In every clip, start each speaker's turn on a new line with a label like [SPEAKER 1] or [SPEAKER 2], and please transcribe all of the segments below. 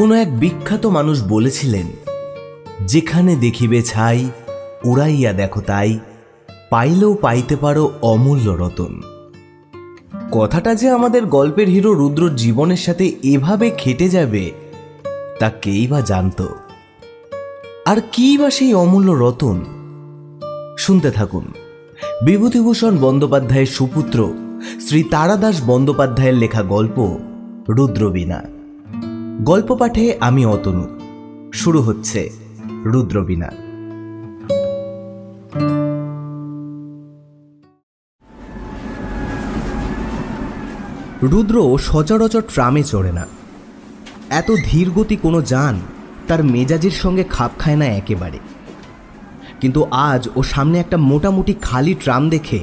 [SPEAKER 1] কোনো এক বিখ্যাত মানুষ বলেছিলেন, যেখানে দেখিবে ছাই উড়াইয়া দেখো তাই, পাইলেও পাইতে পারো অমূল্য রতন। কথাটা যে আমাদের গল্পের হিরো রুদ্রর জীবনের সাথে এভাবে খেটে যাবে তা কেই বা জানত। আর কি বা সেই অমূল্য রতন? শুনতে থাকুন বিভূতিভূষণ বন্দ্যোপাধ্যায়ের সুপুত্র শ্রী তারাদাস বন্দ্যোপাধ্যায়ের লেখা গল্প রুদ্রবীণা। গল্প পাঠে আমি অতনু। শুরু হচ্ছে রুদ্রবীণা। রুদ্র সচরাচর ট্রামে চড়ে না। এত ধীর গতি কোনো যান তার মেজাজের সঙ্গে খাপ খায় না একেবারে। কিন্তু আজ ও সামনে একটা মোটামুটি খালি ট্রাম দেখে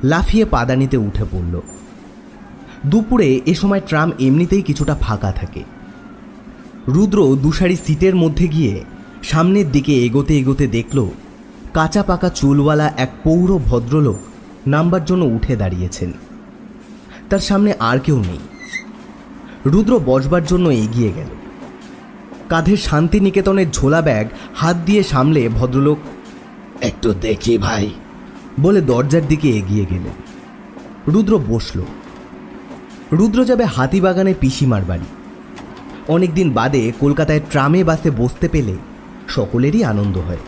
[SPEAKER 1] লাফিয়ে পাদানিতে উঠে পড়ল। দুপুরে এ সময় ট্রাম এমনিতেই কিছুটা ফাঁকা থাকে। রুদ্র দুসারি সিটের মধ্যে গিয়ে সামনের দিকে এগোতে এগোতে দেখল কাঁচা পাকা চুলওয়ালা এক পৌর ভদ্রলোক নামবার জন্য উঠে দাঁড়িয়েছেন। তার সামনে আর কেউ নেই। রুদ্র বসবার জন্য এগিয়ে গেল। কাঁধে শান্তিনিকেতনের ঝোলা ব্যাগ হাত দিয়ে সামলে ভদ্রলোক একটু দেখি ভাই বলে দরজার দিকে এগিয়ে গেলেন। রুদ্র বসল। রুদ্র যাবে হাতিবাগানে পিসিমার বাড়ি। অনেকদিন বাদে কলকাতায় ট্রামে বাসে বসতে পেলে সকলেরই আনন্দ হয়।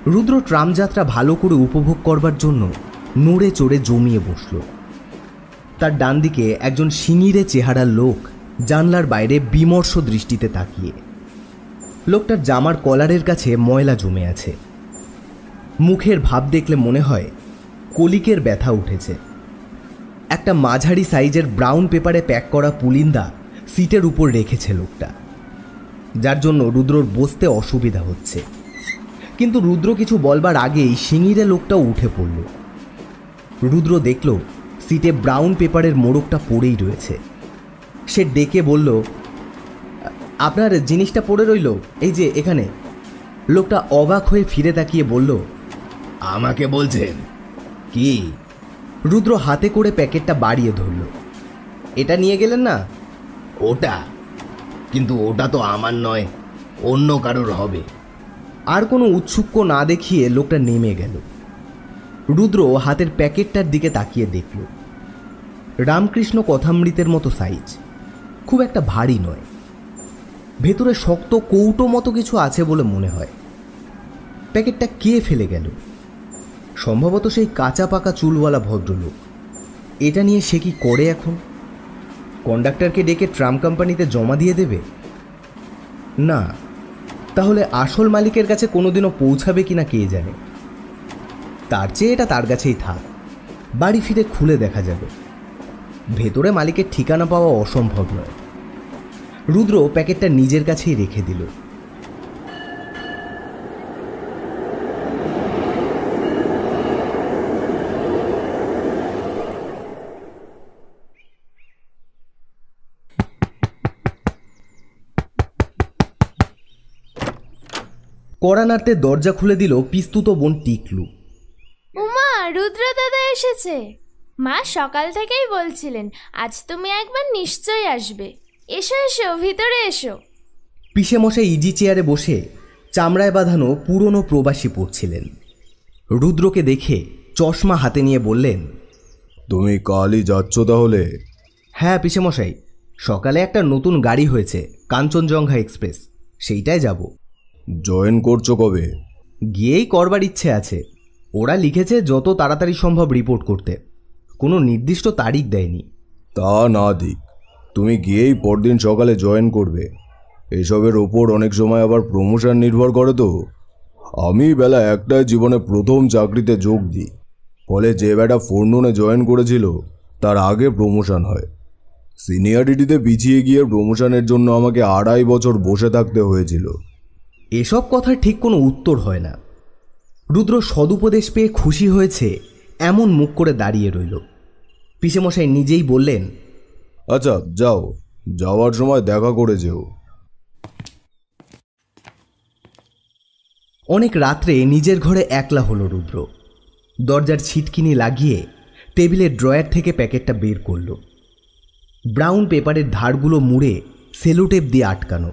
[SPEAKER 1] রুদ্র ট্রাম যাত্রা ভালো করে উপভোগ করবার জন্য নড়ে চড়ে জমিয়ে বসল। তার ডান দিকে একজন শিঙিরে চেহারার লোক জানলার বাইরে বিমর্ষ দৃষ্টিতে তাকিয়ে। লোকটার জামার কলারের কাছে ময়লা জমে আছে। মুখের ভাব দেখলে মনে হয় কলিকের ব্যথা উঠেছে। একটা মাঝারি সাইজের ব্রাউন পেপারে প্যাক করা পুলিন্দা সিটের উপর রেখেছে লোকটা, যার জন্য রুদ্রর বসতে অসুবিধা হচ্ছে। কিন্তু রুদ্র কিছু বলবার আগেই শিঙিরে লোকটাও উঠে পড়ল। রুদ্র দেখল সিটে ব্রাউন পেপারের মোড়কটা পড়েই রয়েছে। সে ডেকে বলল, আপনার জিনিসটা পড়ে রইল এই যে এখানে। লোকটা অবাক হয়ে ফিরে তাকিয়ে বলল, আমাকে বলছেন কি? রুদ্র হাতে করে প্যাকেটটা বাড়িয়ে ধরল। এটা নিয়ে গেলেন না? ওটা? কিন্তু ওটা তো আমার নয়, অন্য কারোর হবে। আর কোনো উৎসুক্য না দেখিয়ে লোকটা নেমে গেল। রুদ্র হাতের প্যাকেটটার দিকে তাকিয়ে দেখল। রামকৃষ্ণ কথামৃতের মতো সাইজ, খুব একটা ভারী নয়। ভেতরে শক্ত কৌটো মতো কিছু আছে বলে মনে হয়। প্যাকেটটা কে ফেলে গেল? সম্ভবত সেই কাঁচা পাকা চুলওয়ালা ভদ্রলোক। এটা নিয়ে সে কি করে এখন? কন্ডাক্টরকে ডেকে ট্রাম কোম্পানিতে জমা দিয়ে দেবে? না, তাহলে আসল মালিকের কাছে কোনোদিনও পৌঁছাবে কিনা কে জানে। তার চেয়ে এটা তার কাছেই থাক, বাড়ি ফিরে খুলে দেখা যাবে। ভেতরে মালিকের ঠিকানা পাওয়া অসম্ভব নয়। রুদ্র প্যাকেটটা নিজের কাছেই রেখে দিল। কড়া নাড়তে দরজা খুলে দিল পিস্তুত বোন টিকলু।
[SPEAKER 2] উমা, রুদ্র দাদা এসেছে। মা সকাল থেকেই বলছিলেন আজ তুমি একবার নিশ্চয়ই আসবে। এসো এসো, ভিতরে এসো।
[SPEAKER 1] পিসে মশাই ইজি চেয়ারে বসে চামড়ায় বাঁধানো পুরনো প্রবাসী পড়ছিলেন। রুদ্রকে দেখে চশমা হাতে নিয়ে বললেন,
[SPEAKER 3] তুমি কালই যাচ্ছ তাহলে?
[SPEAKER 1] হ্যাঁ পিসে মশাই, সকালে একটা নতুন গাড়ি হয়েছে, কাঞ্চনজঙ্ঘা এক্সপ্রেস, সেইটাই যাব।
[SPEAKER 3] জয়েন করছো কবে?
[SPEAKER 1] গিয়েই করবার ইচ্ছে আছে। ওরা লিখেছে যত তাড়াতাড়ি সম্ভব রিপোর্ট করতে, কোনো নির্দিষ্ট তারিখ দেয়নি।
[SPEAKER 3] তা না দিক, তুমি গিয়েই পরদিন সকালে জয়েন করবে। এসবের ওপর অনেক সময় আবার প্রমোশন নির্ভর করে তো। আমি বেলা 1টায় জীবনে প্রথম চাকরিতে যোগ দিই, ফলে যে বেটা ফোরনুনে জয়েন করেছিল তার আগে প্রমোশন হয়। সিনিয়রিটিতে পিছিয়ে গিয়ে প্রমোশনের জন্য আমাকে 2.5 বছর বসে থাকতে হয়েছিল।
[SPEAKER 1] এসব কথার ঠিক কোনো উত্তর হয় না। রুদ্র সদুপদেশ পেয়ে খুশি হয়েছে এমন মুখ করে দাঁড়িয়ে রইল। পিসেমশাই নিজেই বললেন,
[SPEAKER 3] আচ্ছা যাও, যাওয়ার সময় দেখা করে যেও।
[SPEAKER 1] অনেক রাত্রে নিজের ঘরে একলা হলো রুদ্র। দরজার ছিটকিনি লাগিয়ে টেবিলের ড্রয়ার থেকে প্যাকেটটা বের করল। ব্রাউন পেপারের ধারগুলো মুড়ে সেলোটেপ দিয়ে আটকানো।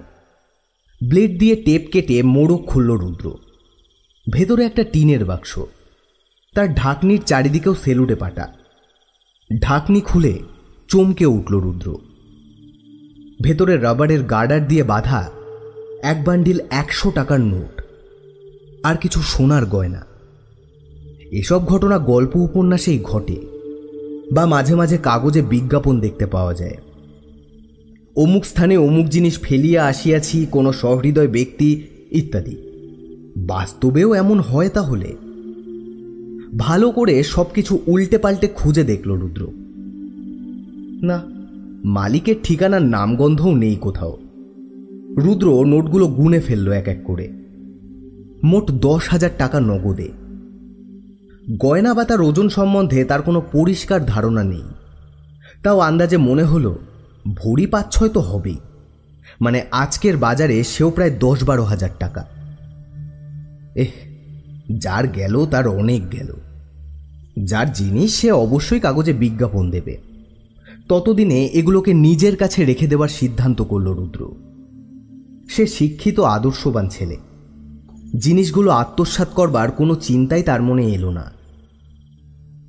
[SPEAKER 1] ব্লেড দিয়ে টেপ কেটে মোড়ক খুলল রুদ্র। ভেতরে একটা টিনের বাক্স, তার ঢাকনির চারিদিকেও সেলোটেপ আটা। ঢাকনি খুলে চমকে উঠল রুদ্র। ভেতরে রাবারের গার্ডার দিয়ে বাঁধা এক বান্ডিল 100 টাকার নোট আর কিছু সোনার গয়না। এসব ঘটনা গল্প উপন্যাসেই ঘটে বা মাঝে মাঝে কাগজে বিজ্ঞাপন দেখতে পাওয়া যায়। অমুক স্থানে অমুক জিনিস ফেলিয়া আসিয়াছি কোনো সহৃদয় ব্যক্তি ইত্যাদি। বাস্তবেও এমন হয় তাহলে? ভালো করে সবকিছু উল্টে পাল্টে খুঁজে দেখল রুদ্র। না, মালিকের ঠিকানার নামগন্ধও নেই কোথাও। রুদ্র নোটগুলো গুনে ফেলল এক এক করে। মোট 10,000 টাকা নগদে। গয়না বা তার ওজন সম্বন্ধে তার কোনো পরিষ্কার ধারণা নেই, তাও আন্দাজে মনে হলো ভরি 5-6 তো হবেই। মানে আজকের বাজারে সেও প্রায় 10-12 হাজার টাকা। যার গেল তার অনেক গেল। যার জিনিস সে অবশ্যই কাগজে বিজ্ঞাপন দেবে। ততদিনে এগুলোকে নিজের কাছে রেখে দেওয়ার সিদ্ধান্ত করল রুদ্র। সে শিক্ষিত আদর্শবান ছেলে। জিনিসগুলো আত্মসাৎ করবার কোনো চিন্তাই তার মনে এলো না।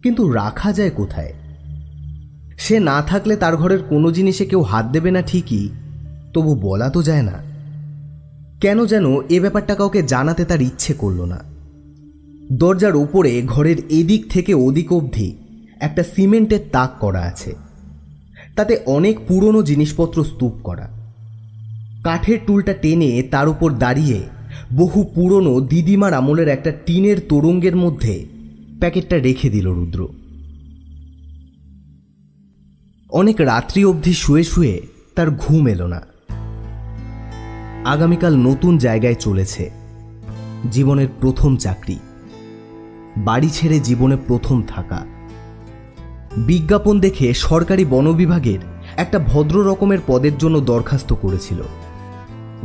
[SPEAKER 1] কিন্তু রাখা যায় কোথায়? সে না থাকলে তার ঘরের কোনো জিনিসে কেউ হাত দেবে না ঠিকই, তবু বলা তো যায় না। কেন যেন এ ব্যাপারটা কাউকে জানাতে তার ইচ্ছে করল না। দরজার উপরে ঘরের এদিক থেকে ওদিক অবধি একটা সিমেন্টের তাক করা আছে। তাতে অনেক পুরনো জিনিসপত্র স্তূপ করা। কাঠের টুলটা টেনে তার উপর দাঁড়িয়ে বহু পুরনো দিদিমার আমলের একটা টিনের তোরঙ্গের মধ্যে প্যাকেটটা রেখে দিল রুদ্র। অনেক রাত্রি অবধি শুয়ে শুয়ে তার ঘুম এলো না। আগামীকাল নতুন জায়গায় চলেছে। জীবনের প্রথম চাকরি, বাড়ি ছেড়ে জীবনে প্রথম থাকা। বিজ্ঞাপন দেখে সরকারি বন বিভাগের একটা ভদ্র রকমের পদের জন্য দরখাস্ত করেছিল।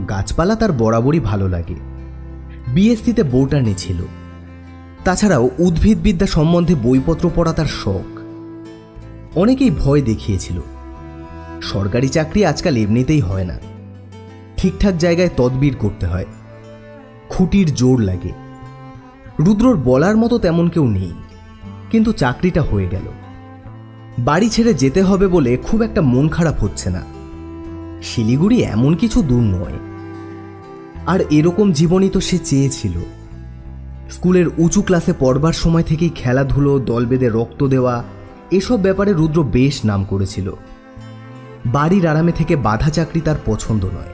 [SPEAKER 1] গাছপালা তার বরাবরই ভালো লাগে। বিএসসিতে বোটানি ছিল। তাছাড়াও উদ্ভিদবিদ্যা সম্বন্ধে বইপত্র পড়া তার শখ। অনেকেই ভয় দেখিয়েছিল। সরকারি চাকরি আজকাল এমনিতেই হয় না, ঠিকঠাক জায়গায় তদবির করতে হয়, খুঁটির জোর লাগে। রুদ্রর বলার মতো তেমন কেউ নেই, কিন্তু চাকরিটা হয়ে গেল। বাড়ি ছেড়ে যেতে হবে বলে খুব একটা মন খারাপ হচ্ছে না। শিলিগুড়ি এমন কিছু দূর নয়। আর এরকম জীবনই তো সে চেয়েছিল। স্কুলের উঁচু ক্লাসে পড়বার সময় থেকেই খেলাধুলো, দল বেঁধে রক্ত দেওয়া, এসব ব্যাপারে রুদ্র বেশ নাম করেছিল। বাড়ির আরামে থেকে বাধা চাকরি তার পছন্দ নয়।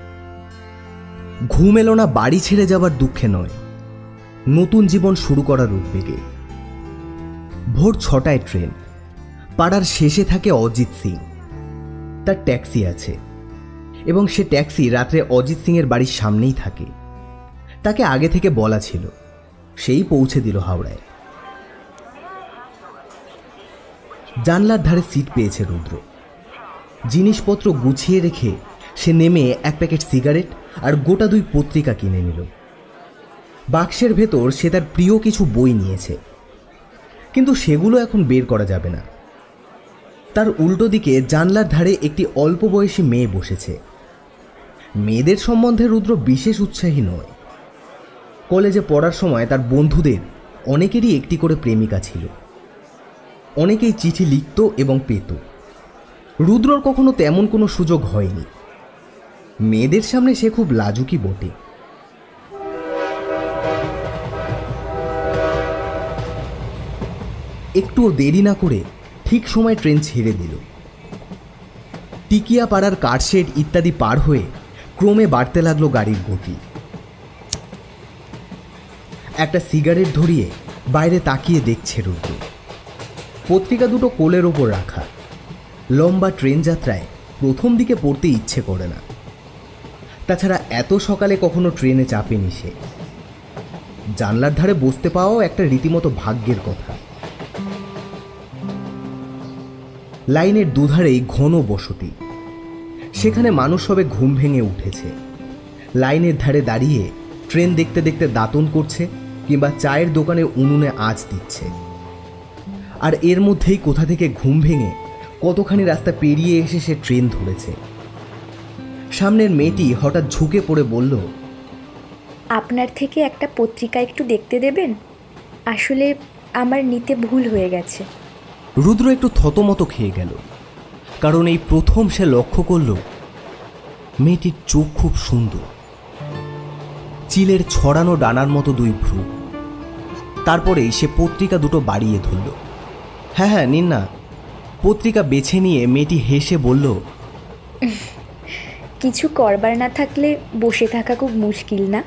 [SPEAKER 1] ঘুম এলো না বাড়ি ছেড়ে যাবার দুঃখে নয়, নতুন জীবন শুরু করার উদ্বেগে। ভোর 6টায় ট্রেন। পাড়ার শেষে থাকে অজিত সিং। তার ট্যাক্সি আছে এবং সে ট্যাক্সি রাত্রে অজিত সিংয়ের বাড়ির সামনেই থাকে। তাকে আগে থেকে বলা ছিল, সেই পৌঁছে দিল হাওড়ায়। জানলার ধারে সিট পেয়েছে রুদ্র। জিনিসপত্র গুছিয়ে রেখে সে নেমে এক প্যাকেট সিগারেট আর গোটা 2 পত্রিকা কিনে নিল। বাক্সের ভেতর সে তার প্রিয় কিছু বই নিয়েছে, কিন্তু সেগুলো এখন বের করা যাবে না। তার উল্টো দিকে জানলার ধারে একটি অল্প বয়সী মেয়ে বসেছে। মেয়েদের সম্বন্ধে রুদ্র বিশেষ উৎসাহী নয়। কলেজে পড়ার সময় তার বন্ধুদের অনেকেরই একটি করে প্রেমিকা ছিল। অনেকেই চিঠি লিখত এবং পেত। রুদ্রর কখনো তেমন কোনো সুযোগ হয়নি। মেয়েদের সামনে সে খুব লাজুকি বটে। একটুও দেরি না করে ঠিক সময় ট্রেন ছেড়ে দিল। টিকিয়া পাড়ার কাঠশেড ইত্যাদি পার হয়ে ক্রমে বাড়তে লাগলো গাড়ির গতি। একটা সিগারেট ধরিয়ে বাইরে তাকিয়ে দেখছে রুদ্র। পত্রিকা দুটো কোলের ওপর রাখা। লম্বা ট্রেন যাত্রায় প্রথম দিকে পড়তে ইচ্ছে করে না। তাছাড়া এত সকালে কখনো ট্রেনে চাপেনি সে। জানলার ধারে বসতে পাওয়াও একটা রীতিমতো ভাগ্যের কথা। লাইনের দুধারেই ঘন বসতি। সেখানে মানুষ সবে ঘুম ভেঙে উঠেছে। লাইনের ধারে দাঁড়িয়ে ট্রেন দেখতে দেখতে দাঁতন করছে কিংবা চায়ের দোকানে উনুনে আঁচ দিচ্ছে। আর এর মধ্যেই কোথা থেকে ঘুম ভেঙে কতখানি রাস্তা পেরিয়ে এসে সে ট্রেন ধরেছে। সামনের মেয়েটি হঠাৎ ঝুঁকে পড়ে বলল,
[SPEAKER 4] আপনার থেকে একটা পত্রিকা একটু দেখতে দেবেন? আসলে আমার নিতে ভুল হয়ে গেছে।
[SPEAKER 1] রুদ্র একটু থতমত খেয়ে গেল, কারণ এই প্রথম সে লক্ষ্য করল মেয়েটির চোখ খুব সুন্দর, চিলের ছড়ানো ডানার মতো দুই ভ্রু। তারপরেই সে পত্রিকা দুটো বাড়িয়ে ধরল। হ্যাঁ হ্যাঁ, নিন না। পত্রিকা বেছে নিয়ে মেয়েটি হেসে বলল,
[SPEAKER 4] কিছু করবার না থাকলে বসে থাকা খুব মুশকিল না?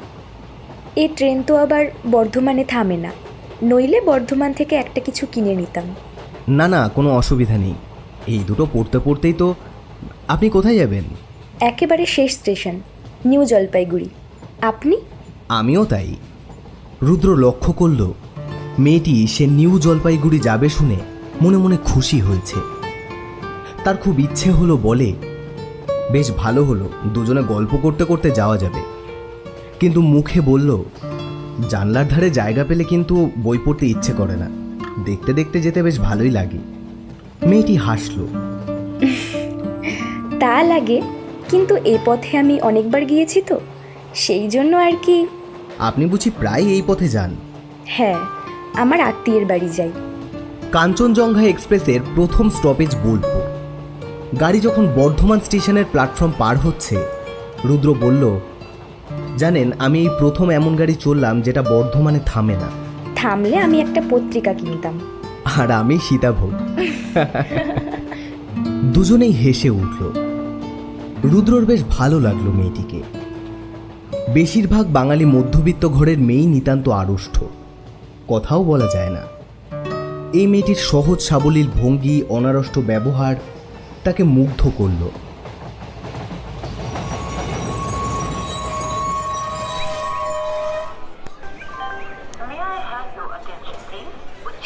[SPEAKER 4] এই ট্রেন তো আবার বর্ধমানে থামে না, নইলে বর্ধমান থেকে একটা কিছু কিনে নিতাম।
[SPEAKER 1] না না, কোনো অসুবিধা নেই। এই দুটো পড়তে পড়তেই তো। আপনি কোথায় যাবেন?
[SPEAKER 4] একেবারে শেষ স্টেশন, নিউ জলপাইগুড়ি। আপনি?
[SPEAKER 1] আমিও তাই। রুদ্র লক্ষ্য করল মেয়েটি সে নিউ জলপাইগুড়ি যাবে শুনে মনে মনে খুশি হয়েছে। তার খুব ইচ্ছে হলো, বলে, বেশ ভালো হলো, দুজনে গল্প করতে করতে যাওয়া যাবে। কিন্তু মুখে বলল, জানলার ধারে জায়গা পেলে কিন্তু বই পড়তে ইচ্ছে করে না, দেখতে দেখতে যেতে বেশ ভালোই লাগে। মেয়েটি হাসল।
[SPEAKER 4] তা লাগে, কিন্তু এই পথে আমি অনেকবার গিয়েছি তো, সেই জন্য আর কি।
[SPEAKER 1] আপনি বুঝি প্রায় এই পথে যান?
[SPEAKER 4] হ্যাঁ, আমার আত্মীয়ের বাড়ি যাই।
[SPEAKER 1] কাঞ্চনজঙ্ঘা এক্সপ্রেসের প্রথম স্টপেজ বোলপুর। গাড়ি যখন বর্ধমান স্টেশনের প্ল্যাটফর্ম পার হচ্ছে, রুদ্র বলল, জানেন, আমি এই প্রথম এমন গাড়ি চললাম যেটা বর্ধমানে থামে না।
[SPEAKER 4] থামলে আমি একটা পত্রিকা কিনতাম।
[SPEAKER 1] আর আমি সীতাভোগ। দুজনেই হেসে উঠল। রুদ্রর বেশ ভালো লাগলো মেয়েটিকে। বেশিরভাগ বাঙালি মধ্যবিত্ত ঘরের মেয়েই নিতান্ত আড়ষ্ট, কথাও বলা যায় না। এই মেয়েটির সহজ সাবলীল ভঙ্গি, অনাড়ষ্ট ব্যবহার তাকে মুগ্ধ করল।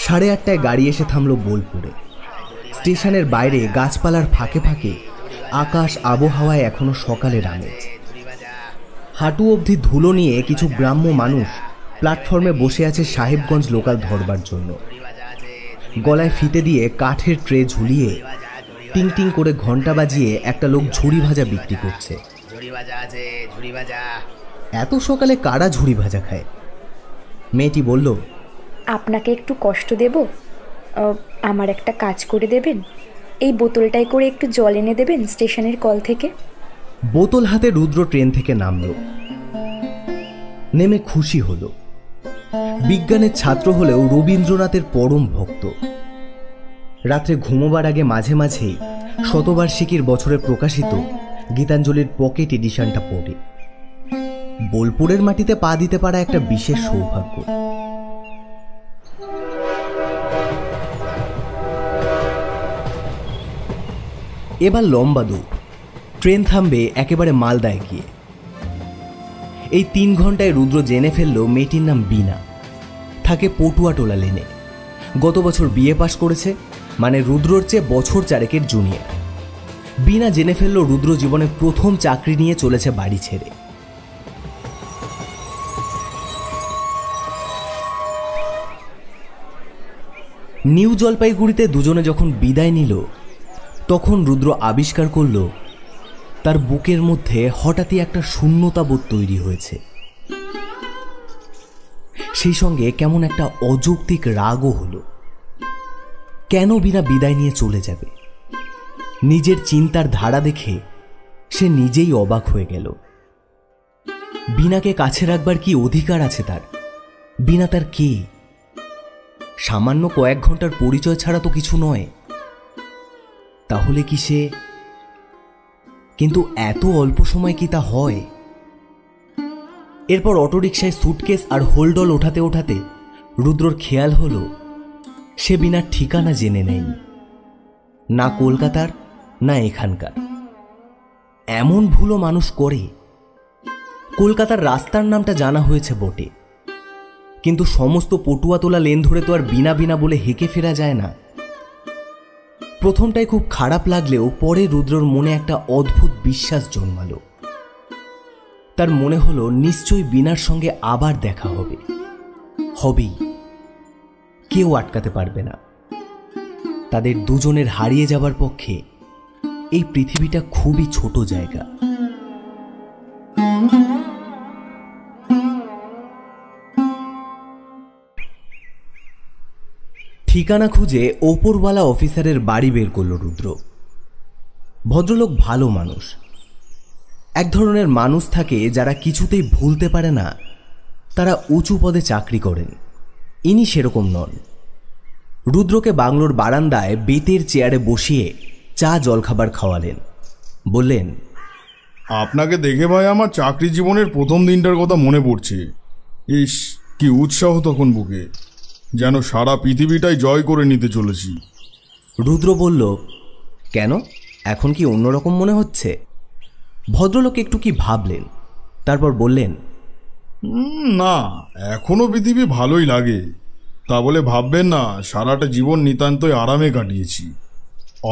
[SPEAKER 1] সাড়ে 8টায় গাড়ি এসে থামল বোলপুরে। স্টেশনের বাইরে গাছপালার ফাঁকে ফাঁকে আকাশ আবহাওয়ায় এখনো সকালের আমেজ। হাঁটু অবধি ধুলো নিয়ে কিছু গ্রাম্য মানুষ প্ল্যাটফর্মে বসে আছে সাহেবগঞ্জ লোকাল ধরবার জন্য। গলায় ফিতে দিয়ে কাঠের ট্রে ঝুলিয়ে টিং টিং করে ঘন্টা বাজিয়ে একটা লোক ঝুড়ি ভাজা বিক্রি করছে। এত সকালে কারা ঝুড়ি ভাজা খায়? মেয়েটি বলল,
[SPEAKER 4] আপনাকে একটু কষ্ট দেব? আমার একটা কাজ করে দেবেন? এই বোতলটায় করে একটু জল এনে দেবেন স্টেশনের কল থেকে।
[SPEAKER 1] বোতল হাতে রুদ্র ট্রেন থেকে নামল। নেমে খুশি হলো। বিজ্ঞানের ছাত্র হলেও রবীন্দ্রনাথের পরম ভক্ত। রাত্রে ঘুমোবার আগে মাঝে মাঝেই শতবার্ষিকীর বছরে প্রকাশিত গীতাঞ্জলির পকেট এডিশনটা পড়ে। বোলপুরের মাটিতে পা দিতে পারা একটা বিশেষ সৌভাগ্য। এবার লম্বা দৌড়। ট্রেন থামবে একেবারে মালদায় গিয়ে। এই 3 ঘন্টায় রুদ্র জেনে ফেলল মেয়েটির নাম বীণা, থাকে পটুয়াটোলা লেনে। গত বছর বিএ পাশ করেছে, মানে রুদ্রর চেয়ে বছর 4 জুনিয়র। বীণা জেনে ফেলল রুদ্র জীবনে প্রথম চাকরি নিয়ে চলেছে বাড়ি ছেড়ে। নিউ জলপাইগুড়িতে দুজনে যখন বিদায় নিল, তখন রুদ্র আবিষ্কার করল তার বুকের মধ্যে হঠাৎই একটা শূন্যতাবোধ তৈরি হয়েছে। সেই সঙ্গে কেমন একটা অযৌক্তিক রাগও হলো। কেন বীণা বিদায় নিয়ে চলে যাবে? নিজের চিন্তার ধারা দেখে সে নিজেই অবাক হয়ে গেল। বীণাকে কাছে রাখবার কি অধিকার আছে তার? বীণা তার কে? সামান্য কয়েক ঘন্টার পরিচয় ছাড়া তো কিছু নয়। তাহলে কি সে? কিন্তু এত অল্প সময় কি তা হয়? এরপর অটোরিকশায় সুটকেস আর হোলডল ওঠাতে ওঠাতে রুদ্রর খেয়াল হলো সে বীণার ঠিকানা জেনে নেয়নি, না কলকাতার না এখানকার। এমন ভুলও মানুষ করে। কলকাতার রাস্তার নামটা জানা হয়েছে বটে, কিন্তু সমস্ত পটুয়াতোলা লেন ধরে তো আর বীণা বীণা বলে হেঁকে ফেরা যায় না। প্রথমটাই খুব খারাপ লাগলেও পরে রুদ্রর মনে একটা অদ্ভুত বিশ্বাস জন্মালো। তার মনে হলো নিশ্চয়ই বীণার সঙ্গে আবার দেখা হবে। হবেই, কেউ আটকাতে পারবে না। তাদের দুজনের হারিয়ে যাবার পক্ষে এই পৃথিবীটা খুবই ছোট জায়গা। ঠিকানা খুঁজে ওপরওয়ালা অফিসারের বাড়ি বের করল রুদ্র। ভদ্রলোক ভালো মানুষ। এক ধরনের মানুষ থাকে যারা কিছুতেই ভুলতে পারে না তারা উঁচু পদে চাকরি করেন। ইনি সেরকম নন। রুদ্রকে বাংলোর বারান্দায় বেতের চেয়ারে বসিয়ে চা জলখাবার খাওয়ালেন। বললেন,
[SPEAKER 5] আপনাকে দেখে ভাই আমার চাকরি জীবনের প্রথম দিনটার কথা মনে পড়ছে। ইস, কি উৎসাহ তখন বুকে, যেন সারা পৃথিবীটাই জয় করে নিতে চলেছি।
[SPEAKER 1] রুদ্র বলল, কেন, এখন কি অন্যরকম মনে হচ্ছে? ভদ্রলোক একটু কি ভাবলেন, তারপর বললেন,
[SPEAKER 5] না, এখনো পৃথিবী ভালোই লাগে। তা বলে ভাববেন না সারাটা জীবন নিতান্তই আরামে কাটিয়েছি।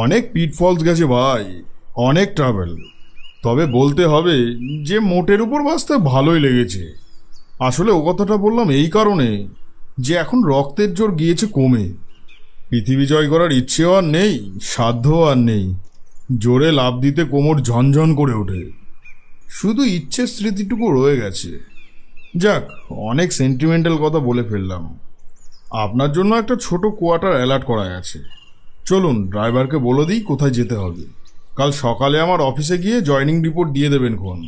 [SPEAKER 5] অনেক পিটফলস গেছে ভাই, অনেক ট্রাভেল। তবে বলতে হবে যে মোটের উপর বাঁচতে ভালোই লেগেছে। আসলে ও কথাটা বললাম এই কারণে যে এখন রক্তের জোর গিয়েছে কমে। পৃথিবী জয় করার ইচ্ছেও আর নেই, সাধ্যও আর নেই। জোরে লাফ দিতে কোমর ঝনঝন করে ওঠে। শুধু ইচ্ছের স্মৃতিটুকু রয়ে গেছে। যাক, অনেক সেন্টিমেন্টাল কথা বলে ফেললাম। আপনার জন্য একটা ছোট কোয়ার্টার অ্যালার্ট করা আছে। চলুন ড্রাইভারকে বলে দিই কোথায় যেতে হবে। কাল সকালে আমার অফিসে গিয়ে জয়নিং রিপোর্ট দিয়ে দেবেন কোন।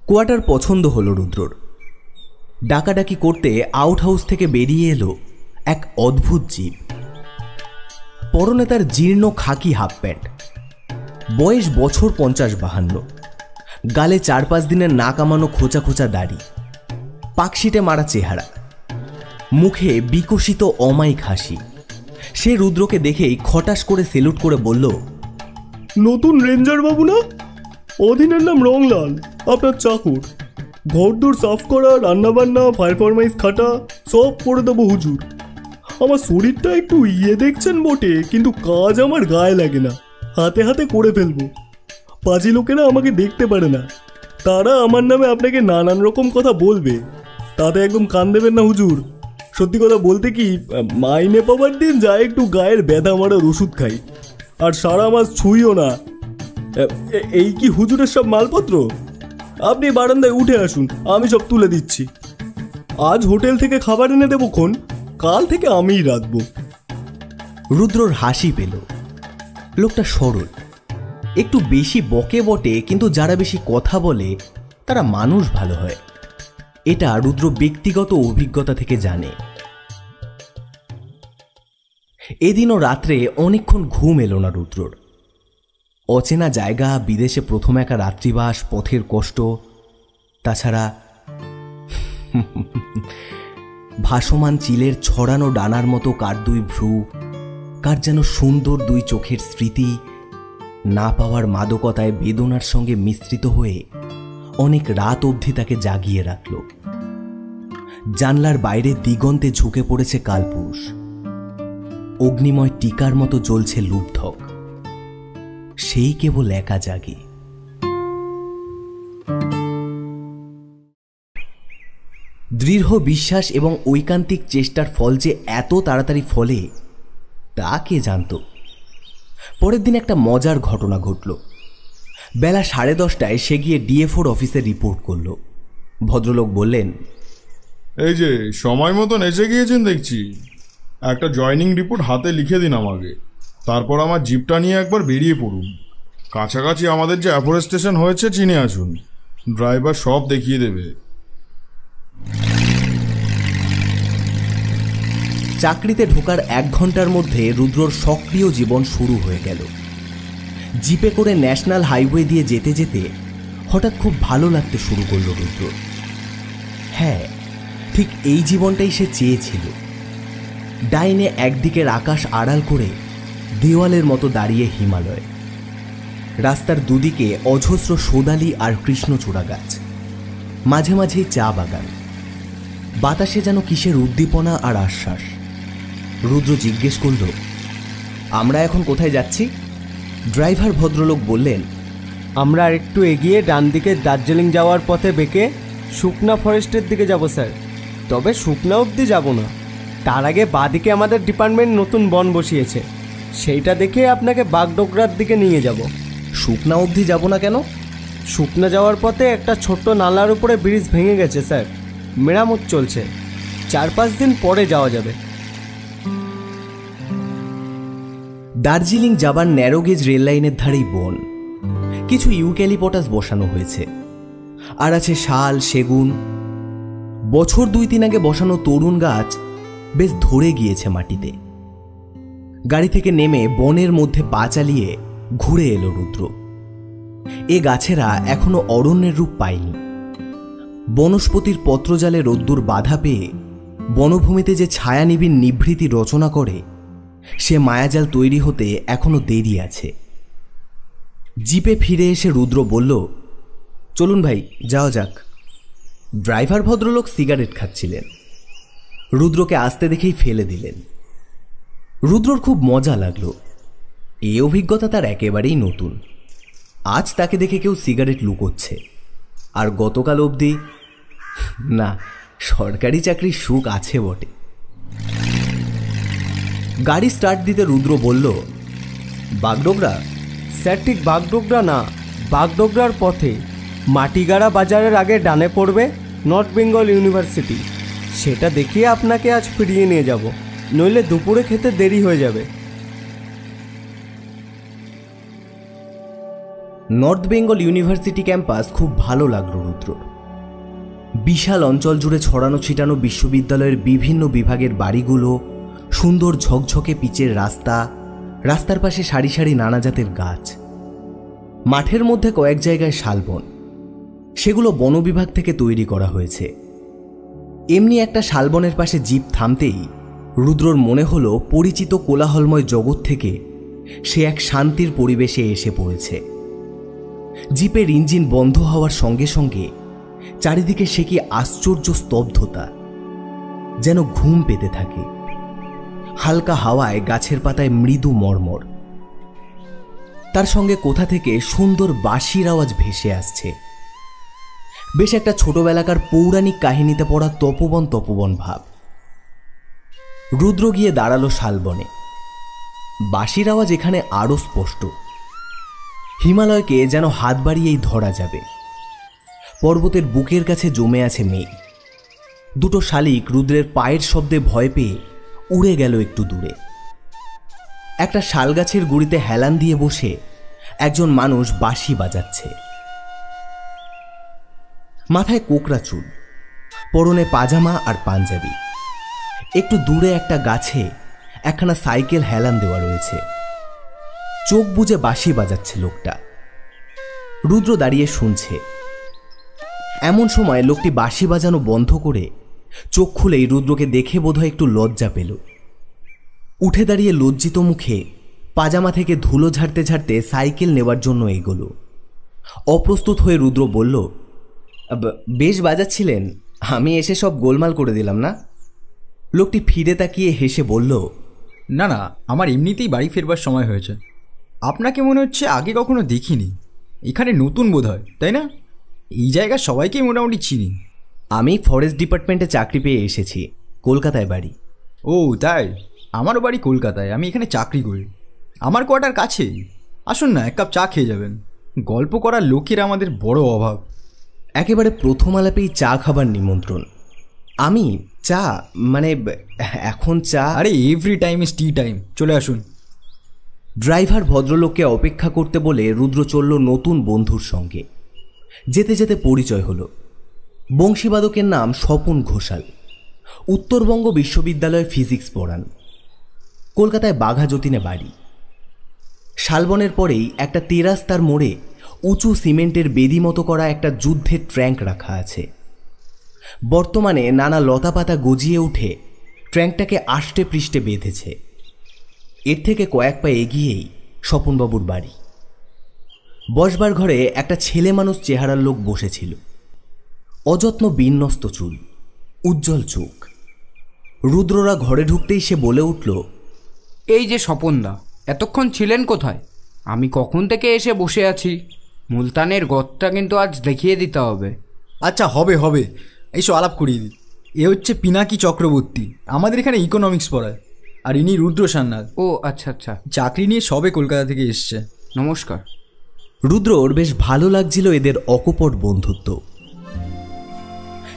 [SPEAKER 1] কোয়ার্টার পছন্দ হলো রুদ্রর। ডাকাডাকি করতে আউট হাউস থেকে বেরিয়ে এলো এক অদ্ভুত জীব। পরনে তার জীর্ণ খাকি হাফ প্যান্ট। বয়স বছর 50-52। গালে 4-5 দিনের না কামানো খোঁচা খোঁচা দাড়ি, পাকশিটে মারা চেহারা, মুখে বিকশিত অমায়িক হাসি। সে রুদ্রকে দেখেই খটাস করে সেলুট করে বলল,
[SPEAKER 6] নতুন রেঞ্জার বাবু না? অধীনের নাম রংলাল, আপনার চাকর। ঘরদোর সাফ করা, রান্নাবান্না, ফায়ার ফরমাইজ খাটা সব করে দেবো হুজুর। আমার শরীরটা একটু দেখছেন বটে, কিন্তু কাজ আমার গায়ে লাগে না, হাতে হাতে করে ফেলবো। পাজি লোকেরা আমাকে দেখতে পারে না, তারা আমার নামে আপনাকে নানান রকম কথা বলবে, তাতে একদম কান দেবেন না হুজুর। সত্যি কথা বলতে কি, মাইনে পাবার দিন যা একটু গায়ের ব্যথা মারার ওষুধ খাই, আর সারা মাস ছুঁইও না। এই কি হুজুরের সব মালপত্র? আপনি বারান্দায় উঠে আসুন, আমি সব তুলে দিচ্ছি। আজ হোটেল থেকে খাবার এনে দেবো খন, কাল থেকে আমিই রাখবো।
[SPEAKER 1] রুদ্রর হাসি পেল। লোকটা সরল, একটু বেশি বকে বটে, কিন্তু যারা বেশি কথা বলে তারা মানুষ ভালো হয়। এটা রুদ্র ব্যক্তিগত অভিজ্ঞতা থেকে জানে। এদিনও রাত্রে অনেকক্ষণ ঘুম এলো না রুদ্রর। অচেনা জায়গা, বিদেশে প্রথম একা রাত্রিবাস, পথের কষ্ট, তাছাড়া ভাসমান চিলের ছড়ানো ডানার মতো কার দুই ভ্রু, কার যেন সুন্দর দুই চোখের স্মৃতি না পাওয়ার মাদকতায় বেদনার সঙ্গে মিশ্রিত হয়ে অনেক রাত অবধি তাকে জাগিয়ে রাখল। জানলার বাইরে দিগন্তে ঝুঁকে পড়েছে কালপুরুষ। অগ্নিময় টিকার মতো জ্বলছে লুব্ধক। সেই কেবল একা জাগে। দৃঢ় বিশ্বাস এবং ঐকান্তিক চেষ্টার ফল যে এত তাড়াতাড়ি ফলে তা কে জানত। পরের দিন একটা মজার ঘটনা ঘটল। বেলা 10:30টায় সে গিয়ে ডিএফওর অফিসে রিপোর্ট করল। ভদ্রলোক বললেন,
[SPEAKER 5] এই যে সময় মতন এসে গিয়েছেন দেখছি। একটা জয়নিং রিপোর্ট হাতে লিখে দিন আমাকে, তারপর আমার জিপটা নিয়ে একবার বেরিয়ে পড়ুন। কাছাকাছি আমাদের যে অ্যাফরেস্টেশন হয়েছে চিনে আসুন, ড্রাইভার সব দেখিয়ে দেবে।
[SPEAKER 1] চাকরিতে ঢোকার 1 ঘন্টার মধ্যে রুদ্রর সক্রিয় জীবন শুরু হয়ে গেল। জিপে করে ন্যাশনাল হাইওয়ে দিয়ে যেতে যেতে হঠাৎ খুব ভালো লাগতে শুরু করল রুদ্র। হ্যাঁ, ঠিক এই জীবনটাই সে চেয়েছিল। ডাইনে একদিকের আকাশ আড়াল করে দেওয়ালের মতো দাঁড়িয়ে হিমালয়, রাস্তার দুদিকে অজস্র সোদালি আর কৃষ্ণচূড়া গাছ, মাঝে মাঝেই চা বাগান। বাতাসে যেন কিসের উদ্দীপনা আর আশ্বাস। রুদ্র জিজ্ঞেস করল, আমরা এখন কোথায় যাচ্ছি? ড্রাইভার ভদ্রলোক বললেন,
[SPEAKER 6] আমরা একটু এগিয়ে ডান দিকে দার্জিলিং যাওয়ার পথে বেঁকে শুকনা ফরেস্টের দিকে যাব স্যার। তবে শুকনা অবধি যাব না, তার আগে বাঁদিকে আমাদের ডিপার্টমেন্ট নতুন বন বসিয়েছে, সেইটা দেখে আপনাকে বাগডোগরার দিকে নিয়ে যাব।
[SPEAKER 1] শুকনা অবধি যাব না কেন?
[SPEAKER 6] শুকনা যাওয়ার পথে একটা ছোট্ট নালার উপরে ব্রিজ ভেঙে গেছে স্যার, মেরামত চলছে, 4-5 দিন পরে যাওয়া যাবে।
[SPEAKER 1] দার্জিলিং যাবার ন্যারোগেজ রেল লাইনের ধারেই বন। কিছু ইউক্যালিপটাস বসানো হয়েছে, আর আছে শাল, সেগুন। বছর 2-3 আগে বসানো তরুণ গাছ বেশ ধরে গিয়েছে মাটিতে। গাড়ি থেকে নেমে বনের মধ্যে পা চালিয়ে ঘুরে এলো রুদ্র। এ গাছেরা এখনো অরণ্যের রূপ পায়নি। বনস্পতির পত্রজালে রোদ্দুর বাধা পেয়ে বনভূমিতে যে ছায়ানিবিড় নিভৃতি রচনা করে, সে মায়াজাল তৈরি হতে এখনো দেরি আছে। জিপে ফিরে এসে রুদ্র বলল, চলুন ভাই, যাওয়া যাক। ড্রাইভার ভদ্রলোক সিগারেট খাচ্ছিলেন। রুদ্রকে আসতে দেখেই ফেলে দিলেন। রুদ্রর খুব মজা লাগলো। এই অভিজ্ঞতা তার একেবারেই নতুন। আজ তাকে দেখে কেউ সিগারেট লুকোচ্ছে, আর গতকাল অবধি না, সরকারি চাকরির সুখ আছে বটে। গাড়ি স্টার্ট দিতে রুদ্র বলল, বাগডোগরা?
[SPEAKER 6] স্যার, ঠিক বাগডোগরা না, বাগডোগরার পথে মাটিগাড়া বাজারের আগে ডানে পড়বে নর্থ বেঙ্গল ইউনিভার্সিটি। সেটা দেখিয়ে আপনাকে আজ ফিরিয়ে নিয়ে যাব, নইলে দুপুরে খেতে দেরি হয়ে যাবে।
[SPEAKER 1] নর্থ বেঙ্গল ইউনিভার্সিটি ক্যাম্পাস খুব ভালো লাগলো রুদ্রর। বিশাল অঞ্চল জুড়ে ছড়ানো ছিটানো বিশ্ববিদ্যালয়ের বিভিন্ন বিভাগের বাড়িগুলো, সুন্দর ঝকঝকে পিচের রাস্তা, রাস্তার পাশে সারি সারি নানা জাতের গাছ। মাঠের মধ্যে কয়েক জায়গায় শালবন, সেগুলো বন বিভাগ থেকে তৈরি করা হয়েছে। এমনি একটা শালবনের পাশে জিপ থামতেই রুদ্রর মনে হলো পরিচিত কোলাহলময় জগৎ থেকে সে এক শান্তির পরিবেশে এসে পড়েছে। জিপের ইঞ্জিন বন্ধ হওয়ার সঙ্গে সঙ্গে চারিদিকে সে কি আশ্চর্য স্তব্ধতা, যেন ঘুম পেতে থাকে। হালকা হাওয়ায় গাছের পাতায় মৃদু মর্মর, তার সঙ্গে কোথা থেকে সুন্দর বাঁশির আওয়াজ ভেসে আসছে। বেশ একটা ছোটবেলাকার পৌরাণিক কাহিনীতে পড়া তপবন তপবন ভাব। রুদ্র গিয়ে দাঁড়ালো শালবনে। বাঁশির আওয়াজ এখানে আরো স্পষ্ট। হিমালয়কে যেন হাত বাড়িয়েই ধরা যাবে। পর্বতের বুকের কাছে জমে আছে মেঘ। দুটো শালিক রুদ্রের পায়ের শব্দে ভয় পেয়ে উড়ে গেল একটু দূরে। একটা শালগাছের গুড়িতে হেলান দিয়ে বসে একজন মানুষ বাঁশি বাজাচ্ছে। মাথায় কোকড়া চুল, পরনে পাজামা আর পাঞ্জাবি। একটু দূরে একটা গাছে একখানা সাইকেল হেলান দেওয়া রয়েছে। চোখ বুজে বাঁশি বাজাচ্ছে লোকটা। রুদ্র দাঁড়িয়ে শুনছে। এমন সময় লোকটি বাঁশি বাজানো বন্ধ করে চোখ খুলেই রুদ্রকে দেখে বোধহয় একটু লজ্জা পেল। উঠে দাঁড়িয়ে লজ্জিত মুখে পাজামা থেকে ধুলো ঝাড়তে ঝাড়তে সাইকেল নেওয়ার জন্য এগোলো। অপ্রস্তুত হয়ে রুদ্র বলল, বেশ বাজাচ্ছিলেন, আমি এসে সব গোলমাল করে দিলাম না? লোকটি ফিরে তাকিয়ে হেসে বলল,
[SPEAKER 7] না না, আমার এমনিতেই বাড়ি ফেরবার সময় হয়েছে। আপনাকে মনে হচ্ছে আগে কখনো দেখিনি। এখানে নতুন বোধ হয়, তাই না? এই জায়গা সবাইকেই মোটামুটি চিনি।
[SPEAKER 1] আমি ফরেস্ট ডিপার্টমেন্টে চাকরি পেয়ে এসেছি, কলকাতায় বাড়ি।
[SPEAKER 7] ও তাই? আমারও বাড়ি কলকাতায়, আমি এখানে চাকরি করি। আমার কোয়ার্টার কাছেই। আসুন না, এক কাপ চা খেয়ে যাবেন। গল্প করার লোকের আমাদের বড় অভাব।
[SPEAKER 1] একেবারে প্রথম আলাপেই চা খাবার নিমন্ত্রণ। আমি চা মানে এখন চা?
[SPEAKER 7] আরে every time is tea time, চলে আসুন।
[SPEAKER 1] ড্রাইভার ভদ্রলোককে অপেক্ষা করতে বলে রুদ্র চলল নতুন বন্ধুর সঙ্গে। যেতে যেতে পরিচয় হলো। বংশীবাদকের নাম স্বপন ঘোষাল। উত্তরবঙ্গ বিশ্ববিদ্যালয়ে ফিজিক্স পড়ান। কলকাতায় বাঘা যতীনে বাড়ি। শালবনের পরেই একটা তেরাস্তার মোড়ে উঁচু সিমেন্টের বেদি মতো করা একটা যুদ্ধের ট্র্যাঙ্ক রাখা আছে। বর্তমানে নানা লতাপাতা গজিয়ে উঠে ট্র্যাঙ্কটাকে আষ্টে পৃষ্ঠে বেঁধেছে। এর থেকে কয়েক পা এগিয়েই স্বপনবাবুর বাড়ি। বসবার ঘরে একটা ছেলে মানুষ চেহারার লোক বসেছিল। অযত্ন বিন্যস্ত চুল, উজ্জ্বল চোখ। রুদ্ররা ঘরে ঢুকতেই সে বলে উঠল,
[SPEAKER 8] এই যে স্বপনদা, এতক্ষণ ছিলেন কোথায়? আমি কখন থেকে এসে বসে আছি। মুলতানের গদটা কিন্তু আজ দেখিয়ে দিতে হবে।
[SPEAKER 7] আচ্ছা, হবে হবে, এইসব আলাপ করিয়ে দিই। এ হচ্ছে পিনাকি চক্রবর্তী, আমাদের এখানে ইকোনমিক্স পড়ায়। আর ইনি রুদ্র সান্যাল।
[SPEAKER 8] ও আচ্ছা আচ্ছা,
[SPEAKER 7] চাকরি নিয়ে সবে কলকাতা থেকে এসছে।
[SPEAKER 8] নমস্কার।
[SPEAKER 1] রুদ্রর বেশ ভালো লাগছিল এদের অকপট বন্ধুত্ব।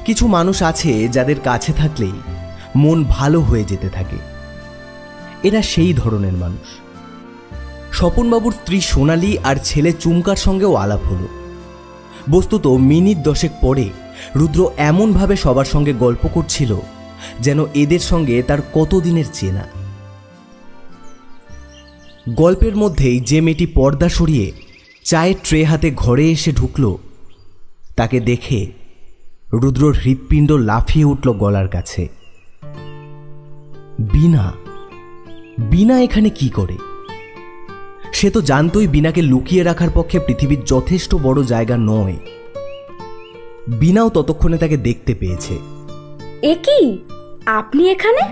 [SPEAKER 1] কিছু মানুষ আছে যাদের কাছে থাকলেই মন ভালো হয়ে যেতে থাকে। এরা সেই ধরনের মানুষ। স্বপনবাবুর স্ত্রী সোনালি আর ছেলে চুমকার সঙ্গেও আলাপ হলো। বস্তুত মিনিট 10 পরে রুদ্র এমনভাবে সবার সঙ্গে গল্প করছিল যেন এদের সঙ্গে তার কতদিনের চেনা। গল্পের মধ্যেই যে মেয়েটি পর্দা সরিয়ে চায়ের ট্রে হাতে ঘরে এসে ঢুকল, তাকে দেখে রুদ্রর হৃৎপিণ্ড লাফিয়ে উঠল গলার কাছে। বীণা, বীণা এখানে কি করে? সে তো জানতই বীণাকে লুকিয়ে রাখার পক্ষে পৃথিবীর যথেষ্ট বড় জায়গা নয়। বীণাও ততক্ষণে তাকে দেখতে পেয়েছে।
[SPEAKER 4] এ কি, আপনি এখানে?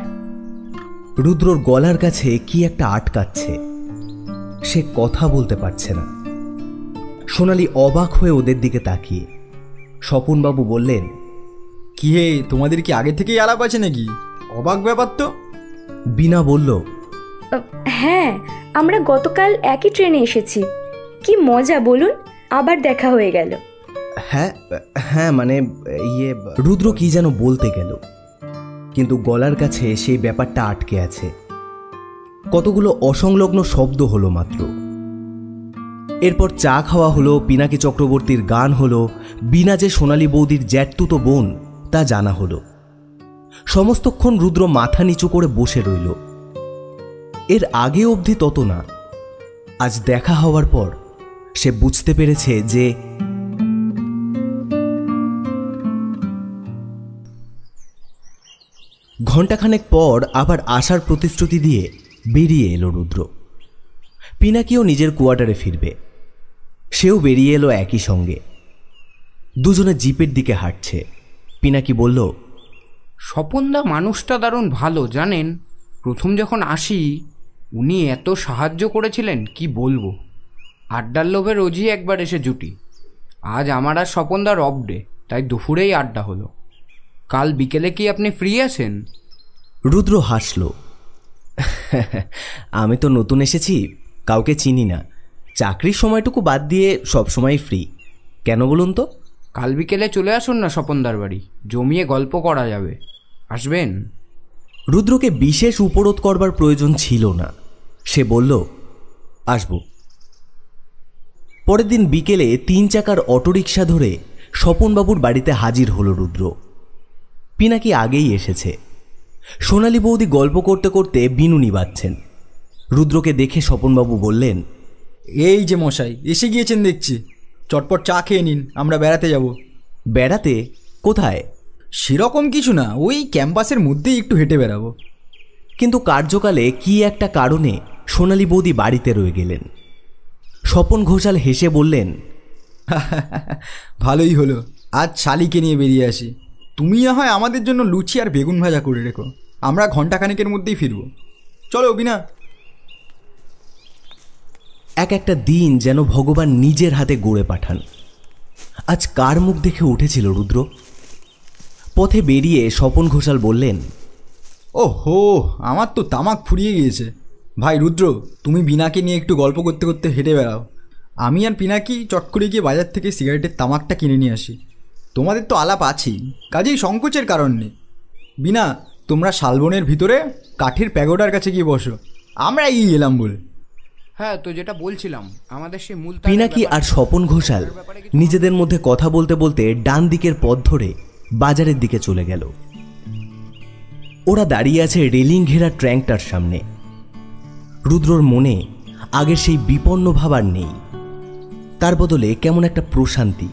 [SPEAKER 1] রুদ্রর গলার কাছে কি একটা আটকাচ্ছে, সে কথা বলতে পারছে না। সোনালি অবাক হয়ে ওদের দিকে তাকিয়ে। স্বপনবাবু বললেন,
[SPEAKER 7] কি হে, তোমাদের কি আগে থেকেই আলাপ আছে নাকি? অবাক ব্যাপার তো।
[SPEAKER 1] বীণা বলল,
[SPEAKER 4] হ্যাঁ, আমরা গতকাল একই ট্রেনে এসেছি। কি মজা বলুন, আবার দেখা হয়ে গেল।
[SPEAKER 1] হ্যাঁ হ্যাঁ, মানে ইয়ে। রুদ্র কি যেন বলতে গেল, কিন্তু গলার কাছে সেই ব্যাপারটা আটকে আছে। কতগুলো অসংলগ্ন শব্দ হলো মাত্র। এরপর চা খাওয়া হলো, পিনাকি চক্রবর্তীর গান হলো, বীণা যে সোনালী বৌদির জ্যাঠতুতো বোন তা জানা হলো। সমস্তক্ষণ রুদ্র মাথা নিচু করে বসে রইল। এর আগে অবধি তত না, আজ দেখা হওয়ার পর সে বুঝতে পেরেছে যে ঘণ্টাখানেক পর আবার আসার প্রতিশ্রুতি দিয়ে বেরিয়ে এলো রুদ্র। পিনাকিও নিজের কোয়ার্টারে ফিরবে, সেও বেরিয়ে এলো একই সঙ্গে। দুজনে জিপের দিকে হাঁটছে। পিনাকি বলল,
[SPEAKER 8] স্বপনদা মানুষটা দারুণ ভালো জানেন। প্রথম যখন আসি উনি এত সাহায্য করেছিলেন কি বলবো। আড্ডার লোভে রোজই একবার এসে জুটি। আজ আমার আর স্বপনদার অফ ডে, তাই দুপুরেই আড্ডা হলো। কাল বিকেলে কি আপনি ফ্রি আছেন?
[SPEAKER 1] রুদ্র হাসল। আমি তো নতুন এসেছি, কাউকে চিনি না। চাকরির সময়টুকু বাদ দিয়ে সবসময় ফ্রি। কেন বলুন তো?
[SPEAKER 8] কাল বিকেলে চলে আসুন না স্বপনদার বাড়ি, জমিয়ে গল্প করা যাবে। আসবেন?
[SPEAKER 1] রুদ্রকে বিশেষ উপরোধ করবার প্রয়োজন ছিল না। সে বলল, আসব। পরের দিন বিকেলে 3 চাকার অটোরিকশা ধরে স্বপনবাবুর বাড়িতে হাজির হলো রুদ্র। পিনাকি আগেই এসেছে। সোনালী বৌদি গল্প করতে করতে বিনুনি বাজছেন। রুদ্রকে দেখে স্বপনবাবু বললেন,
[SPEAKER 7] এই যে মশাই এসে গিয়েছেন দেখছি, চটপট চা খেয়ে নিন, আমরা বেড়াতে যাব।
[SPEAKER 1] বেড়াতে? কোথায়?
[SPEAKER 7] সেরকম কিছু না, ওই ক্যাম্পাসের মধ্যেই একটু হেঁটে বেড়াবো।
[SPEAKER 1] কিন্তু কার্যকালে কি একটা কারণে সোনালী বৌদি বাড়িতে রয়ে গেলেন। স্বপন ঘোষাল হেসে বললেন,
[SPEAKER 7] ভালোই হলো, আজ শালিকে নিয়ে বেরিয়ে আসি। তুমি না হয় আমাদের জন্য লুচি আর বেগুন ভাজা করে রেখো, আমরা ঘণ্টাখানেকের মধ্যেই ফিরব। চলো বিনা।
[SPEAKER 1] এক একটা দিন যেন ভগবান নিজের হাতে গড়ে পাঠান। আজ কার মুখ দেখে উঠেছিল রুদ্র? পথে বেরিয়ে স্বপন ঘোষাল বললেন,
[SPEAKER 7] ও হো, আমার তো তামাক ফুরিয়ে গিয়েছে। ভাই রুদ্র, তুমি বিনাকে নিয়ে একটু গল্প করতে করতে হেঁটে বেড়াও। আমি আর পিনাকি চট করে গিয়ে বাজার থেকে সিগারেটের তামাকটা কিনে নিয়ে আসি। তোমাদের তো আলাপ আছেই, কাজেই সংকোচের কারণ নেই। বিনা, তোমরা শালবনের ভিতরে কাঠের প্যাগোডার কাছে গিয়ে বসো, আমরা এগিয়ে গেলাম বলে।
[SPEAKER 8] হ্যাঁ, তো যেটা বলছিলাম, আমাদের সেই মূল
[SPEAKER 1] পিনাকি আর স্বপন ঘোষাল নিজেদের মধ্যে কথা বলতে বলতে ডান দিকের পথ ধরে বাজারের দিকে চলে গেল। ওরা দাঁড়িয়ে আছে রেলিং ঘেরা ট্র্যাঙ্কটার সামনে। রুদ্রর মনে আগের সেই বিপন্ন ভাব আর নেই। তার বদলে কেমন একটা প্রশান্তি।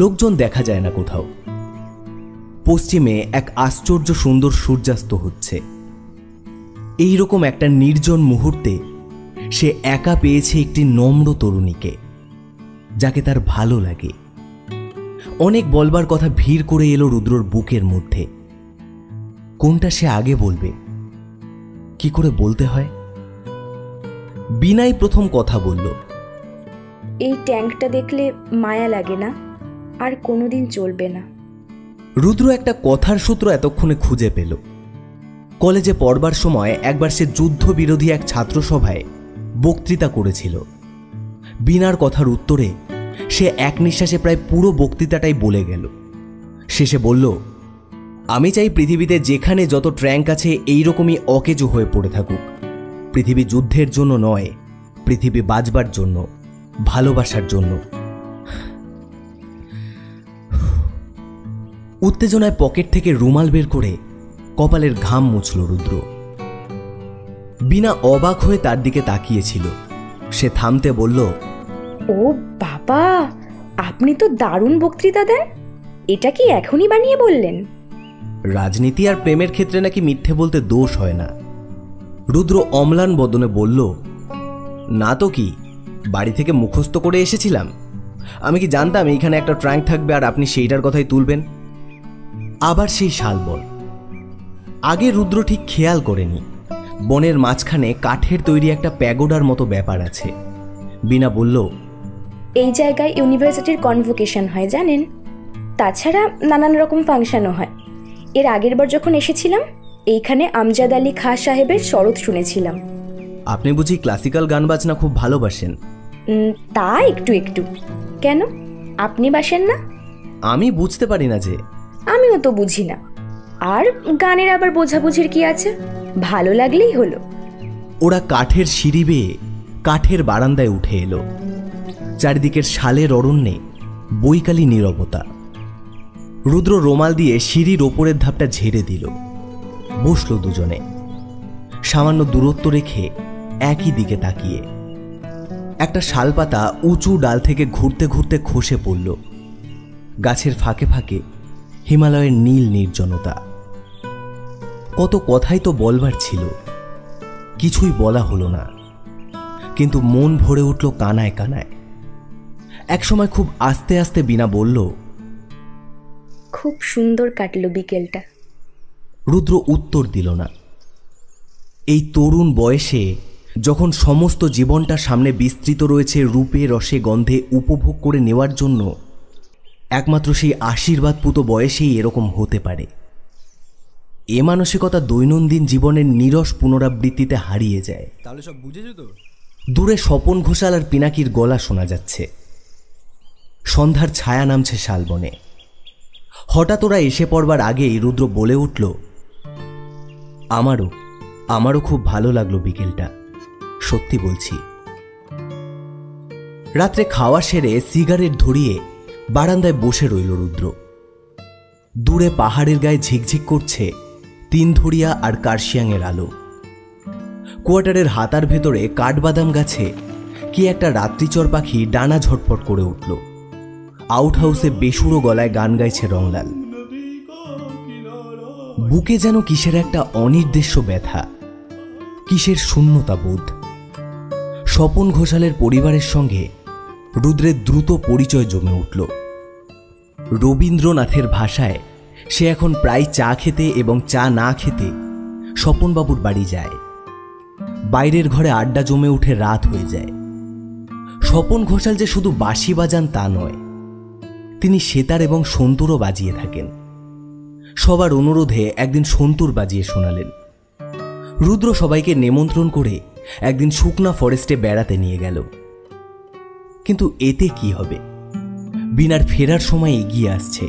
[SPEAKER 1] লোকজন দেখা যায় না কোথাও। পশ্চিমে এক আশ্চর্য সুন্দর সূর্যাস্ত হচ্ছে। এই রকম একটা নির্জন মুহূর্তে সে একা পেয়েছে একটি নম্র তরুণীকে, যাকে তার ভালো লাগে। অনেক বলবার কথা ভিড় করে এলো রুদ্রর বুকের মধ্যে। কোনটা সে আগে বলবে, কি করে বলতে হয়? বিনাই প্রথম কথা বলল,
[SPEAKER 4] এই ট্যাঙ্কটা দেখলে মায়া লাগে না? আর কোনোদিন চলবে না।
[SPEAKER 1] রুদ্র একটা কথার সূত্র এতক্ষণে খুঁজে পেল। কলেজে পড়বার সময় একবার সে যুদ্ধবিরোধী এক ছাত্রসভায় বক্তৃতা করেছিল। বিনার কথার উত্তরে সে এক নিঃশ্বাসে প্রায় পুরো বক্তৃতাটাই বলে গেল। শেষে বলল, আমি চাই পৃথিবীতে যেখানে যত ট্র্যাঙ্ক আছে এইরকমই অকেজো হয়ে পড়ে থাকুক। পৃথিবী যুদ্ধের জন্য নয়, পৃথিবী বাঁচবার জন্য, ভালোবাসার জন্য। উত্তেজনায় পকেট থেকে রুমাল বের করে কপালের ঘাম মুছল রুদ্র। বিনা অবাক হয়ে তার দিকে তাকিয়েছিল। সে থামতে বলল,
[SPEAKER 4] ও বাবা, আপনি তো দারুণ বক্তৃতা দেন। এটা কি এখনই বানিয়ে বললেন?
[SPEAKER 1] রাজনীতি আর প্রেমের ক্ষেত্রে নাকি মিথ্যে বলতে দোষ হয় না। রুদ্র অম্লান বদনে বলল, না তো কি, বাড়ি থেকে মুখস্থ করে এসেছিলাম। আমি কি জানতাম এইখানে একটা ট্রাঙ্ক থাকবে আর আপনি সেইটার কথাই তুলবেন? আবার সেই শালবন। আগে রুদ্র ঠিক খেয়াল করেনি বনের মাঝখানে কাঠের তৈরি একটা প্যাগোডার মতো ব্যাপার আছে। বিনা বলল,
[SPEAKER 4] এই জায়গায় ইউনিভার্সিটির কনভোকেশন হয় জানেন, তাছাড়া নানান রকম ফাংশনও হয়। এর আগের বার যখন এসেছিলাম এইখানে আমজাদ আলী খাঁ সাহেবের শরৎ শুনেছিলাম।
[SPEAKER 1] আপনি বুঝি ক্লাসিক্যাল গান বাজনা খুব ভালোবাসেন?
[SPEAKER 4] তা একটু একটু। কেন, আপনি বাসেন না?
[SPEAKER 1] আমি বুঝতে পারি না যে।
[SPEAKER 4] আমিও তো বুঝি না। আর গানের আবার বোঝাবুঝির কি আছে, ভালো লাগলেই হলো।
[SPEAKER 1] ওরা কাঠের সিঁড়ি বেয়ে কাঠের বারান্দায় উঠে এলো। চারিদিকের শালের অরণ্যে বৈকালী নীরবতা। রুদ্র রুমাল দিয়ে সিঁড়ির ওপরের ধাপটা ঝেড়ে দিল। বসল দুজনে, সামান্য দূরত্ব রেখে একই দিকে তাকিয়ে। একটা শালপাতা উঁচু ডাল থেকে ঘুরতে ঘুরতে খসে পড়ল। গাছের ফাঁকে ফাঁকে হিমালয়ের নীল নির্জনতা। কত কথাই তো বলবার ছিল, কিছুই বলা হলো না। কিন্তু মন ভরে উঠল কানায় কানায়। একসময় খুব আস্তে আস্তে বিনা বলল,
[SPEAKER 4] খুব সুন্দর কাটলো বিকেলটা।
[SPEAKER 1] রুদ্র উত্তর দিল না। এই তরুণ বয়সে যখন সমস্ত জীবনটা সামনে বিস্তৃত রয়েছে রূপে রসে গন্ধে উপভোগ করে নেওয়ার জন্য, একমাত্র সেই আশীর্বাদপুত বয়সেই এরকম হতে পারে। এ মানসিকতা দৈনন্দিন জীবনের নীরস পুনরাবৃত্তিতে হারিয়ে যায়।
[SPEAKER 7] তাহলে সব বুঝেছো তো?
[SPEAKER 1] দূরে স্বপন ঘোষাল আর পিনাকির গলা শোনা যাচ্ছে। সন্ধ্যার ছায়া নামছে শালবনে। হঠাৎ ওরা এসে পড়বার আগেই রুদ্র বলে উঠল, আমারও খুব ভালো লাগলো বিকেলটা, সত্যি বলছি। রাত্রে খাওয়া সেরে সিগারেট ধরিয়ে বারান্দায় বসে রইল রুদ্র। দূরে পাহাড়ের গায়ে ঝিকঝিক করছে তিনধরিয়া আর কার্শিয়াংয়ের আলো। কোয়ার্টারের হাতার ভেতরে কাঠবাদাম গাছে কি একটা রাত্রিচর পাখি ডানা ঝটপট করে উঠল। আউট হাউসে বেসুরো গলায় গান গাইছে রংলাল। বুকে যেন কিসের একটা অনির্দেশ্য ব্যথা, কিসের শূন্যতা বোধ। স্বপন ঘোষালের পরিবারের সঙ্গে রুদ্রের দ্রুত পরিচয় জমে উঠল। রবীন্দ্রনাথের ভাষায় সে এখন প্রায় চা খেতে এবং চা না খেতে স্বপনবাবুর বাড়ি যায়। বাইরের ঘরে আড্ডা জমে উঠে রাত হয়ে যায়। স্বপন ঘোষাল যে শুধু বাঁশি বাজান তা নয়, তিনি সেতার এবং সন্তুরও বাজিয়ে থাকেন। সবার অনুরোধে একদিন সন্তুর বাজিয়ে শোনালেন। রুদ্র সবাইকে নিমন্ত্রণ করে একদিন শুকনা ফরেস্টে বেড়াতে নিয়ে গেল। কিন্তু এতে কি হবে? বিনার ফেরার সময় এগিয়ে আসছে,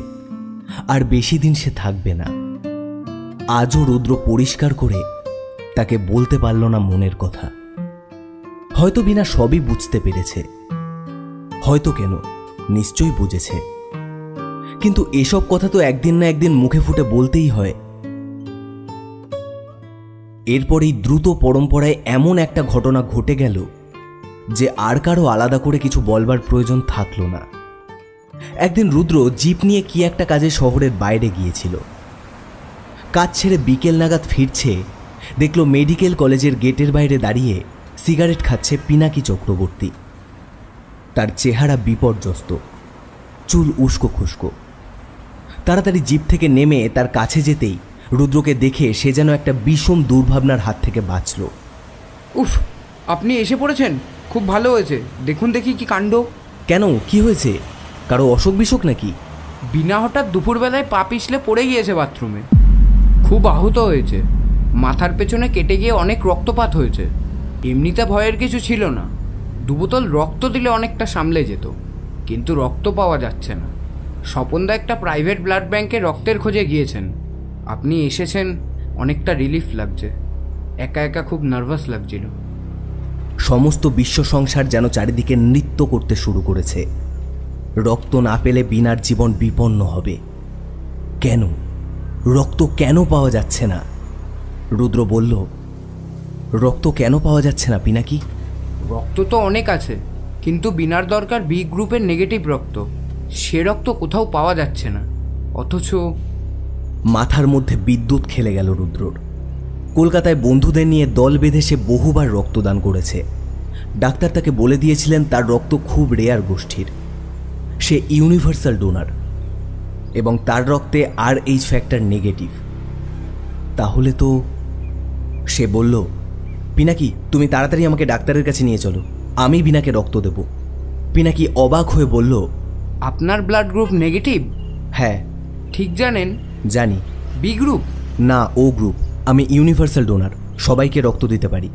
[SPEAKER 1] আর বেশি দিন সে থাকবে না। আজও রুদ্র পরিষ্কার করে তাকে বলতে পারল না মনের কথা। হয়তো বিনা সবই বুঝতে পেরেছে, হয়তো কেন নিশ্চয়ই বুঝেছে। কিন্তু এসব কথা তো একদিন না একদিন মুখে ফুটে বলতেই হয়। এরপরেই দ্রুত পরম্পরায় এমন একটা ঘটনা ঘটে গেল যে আর কারো আলাদা করে কিছু বলবার প্রয়োজন থাকলো না। একদিন রুদ্র জিপ নিয়ে কি একটা কাজে শহরের বাইরে গিয়েছিল। কাজ ছেড়ে বিকেল নাগাদ ফিরছে, দেখল মেডিকেল কলেজের গেটের বাইরে দাঁড়িয়ে সিগারেট খাচ্ছে পিনাকি চক্রবর্তী। তার চেহারা বিপর্যস্ত, চুল উস্কো খুস্কো। তাড়াতাড়ি জিপ থেকে নেমে তার কাছে যেতেই রুদ্রকে দেখে সে যেন একটা বিষম দুর্ভাবনার হাত থেকে বাঁচল।
[SPEAKER 8] উফ, আপনি এসে পড়েছেন, খুব ভালো হয়েছে। দেখুন দেখি কি কাণ্ড।
[SPEAKER 1] কেন, কি হয়েছে? কারো অসুখ বিসুখ নাকি?
[SPEAKER 8] বিনা হঠাৎ দুপুরবেলায় পা পিছলে পড়ে গিয়েছে বাথরুমে, খুব আহত হয়েছে। মাথার পেছনে কেটে গিয়ে অনেক রক্তপাত হয়েছে। এমনিতে ভয়ের কিছু ছিল না, 2 বোতল রক্ত দিলে অনেকটা সামলে যেত, কিন্তু রক্ত পাওয়া যাচ্ছে না। স্বপনদা একটা প্রাইভেট ব্লাড ব্যাংকে রক্তের খোঁজে গিয়েছেন। আপনি এসেছেন, অনেকটা রিলিফ লাগছে। একা একা খুব নার্ভাস লাগছিল।
[SPEAKER 1] সমস্ত বিশ্ব সংসার যেন চারিদিকে নৃত্য করতে শুরু করেছে। রক্ত না পেলে বীণার জীবন বিপন্ন হবে। কেন রক্ত কেন পাওয়া যাচ্ছে না? রুদ্র বলল, রক্ত কেন পাওয়া যাচ্ছে না পিনাকি?
[SPEAKER 8] রক্ত তো অনেক আছে, কিন্তু বীণার দরকার বি গ্রুপের নেগেটিভ রক্ত। সে রক্ত কোথাও পাওয়া যাচ্ছে না। অথচ
[SPEAKER 1] মাথার মধ্যে বিদ্যুৎ খেলে গেল রুদ্রর। কলকাতায় বন্ধুদের নিয়ে দল বেঁধে সে বহুবার রক্তদান করেছে। ডাক্তার তাকে বলে দিয়েছিলেন তার রক্ত খুব রেয়ার গোষ্ঠীর। সে ইউনিভার্সাল ডোনার এবং তার রক্তে RH ফ্যাক্টর নেগেটিভ। তাহলে তো সে বলল, পিনাকি তুমি তাড়াতাড়ি আমাকে ডাক্তারের কাছে নিয়ে চলো, আমি বীণাকে রক্ত দেব। পিনাকি অবাক হয়ে বলল,
[SPEAKER 8] আপনার ব্লাড গ্রুপ নেগেটিভ?
[SPEAKER 1] হ্যাঁ।
[SPEAKER 8] ঠিক জানেন?
[SPEAKER 1] জানি।
[SPEAKER 8] B group?
[SPEAKER 1] না, ও গ্রুপ। আমি ইউনিভার্সাল ডোনার, সবাইকে রক্ত দিতে পারি।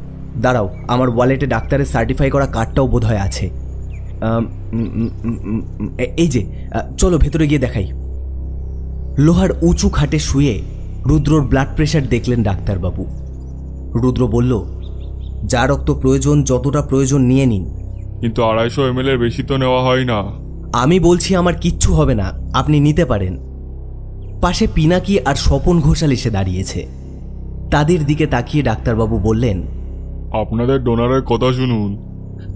[SPEAKER 1] দাঁড়াও, আমার ওয়ালেটে ডাক্তারের সার্টিফাই করা কার্ডটাও বোধহয় আছে। এই যে, চলো ভেতরে গিয়ে দেখাই। লোহার উঁচু খাটে শুয়ে রুদ্রর ব্লাড প্রেশার দেখলেন ডাক্তারবাবু। রুদ্র বলল, যা রক্ত প্রয়োজন যতটা প্রয়োজন নিয়ে নিন।
[SPEAKER 9] কিন্তু 250 ml এর বেশি তো নেওয়া হয় না।
[SPEAKER 1] আমি বলছি আমার কিচ্ছু হবে না, আপনি নিতে পারেন। পাশে পিনাকি আর স্বপন ঘোষাল এসে দাঁড়িয়েছে। তাদের দিকে তাকিয়ে ডাক্তারবাবু বললেন,
[SPEAKER 9] আপনাদের ডোনারের কথা শুনুন।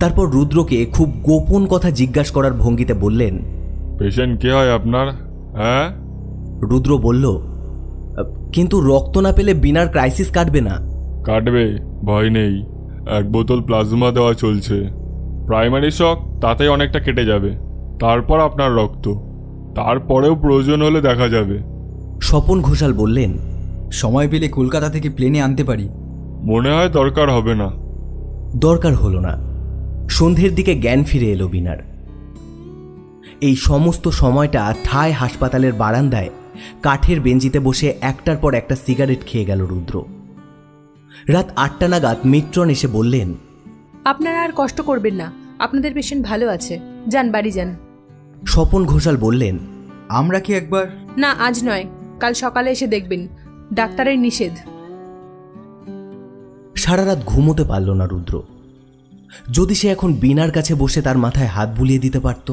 [SPEAKER 1] তারপর রুদ্রকে খুব গোপন কথা জিজ্ঞাসা করার ভঙ্গিতে বললেন,
[SPEAKER 9] পেশেন্ট কে হয় আপনার? হ্যাঁ?
[SPEAKER 1] রুদ্র বলল, কিন্তু রক্ত না পেলে বীণার ক্রাইসিস কাটবে না।
[SPEAKER 9] কাটবে, ভয় নেই। 1 বোতল প্লাজমা দেওয়া চলছে। প্রাইমারি শক তাতেই অনেকটা কেটে যাবে। তারপর আপনার রক্ত, তারপরেও প্রয়োজন হলে দেখা যাবে।
[SPEAKER 1] স্বপন ঘোষাল বললেন,
[SPEAKER 7] সময় পেলে কলকাতা থেকে প্লেনে আনতে পারি।
[SPEAKER 9] মনে হয় দরকার হবে না।
[SPEAKER 1] দরকার হলো না। সন্ধ্যের দিকে জ্ঞান ফিরে এলো বীণার। এই সমস্ত সময়টা ঠায় হাসপাতালের বারান্দায় কাঠের বেঞ্চিতে বসে একটার পর একটা সিগারেট খেয়ে গেল রুদ্র। রাত 8টা নাগাদ মিত্রন এসে বললেন,
[SPEAKER 10] আপনারা আর কষ্ট করবেন না, আপনাদের পেশেন্ট ভালো আছে, যান বাড়ি যান।
[SPEAKER 1] স্বপন ঘোষাল বললেন,
[SPEAKER 7] আমরা কি একবার?
[SPEAKER 10] না, আজ নয়, কাল সকালে এসে দেখবেন, ডাক্তারের নিষেধ।
[SPEAKER 1] সারা রাত ঘুমোতে পারল না রুদ্র। যদি সে এখন বীণার কাছে বসে তার মাথায় হাত বুলিয়ে দিতে পারত।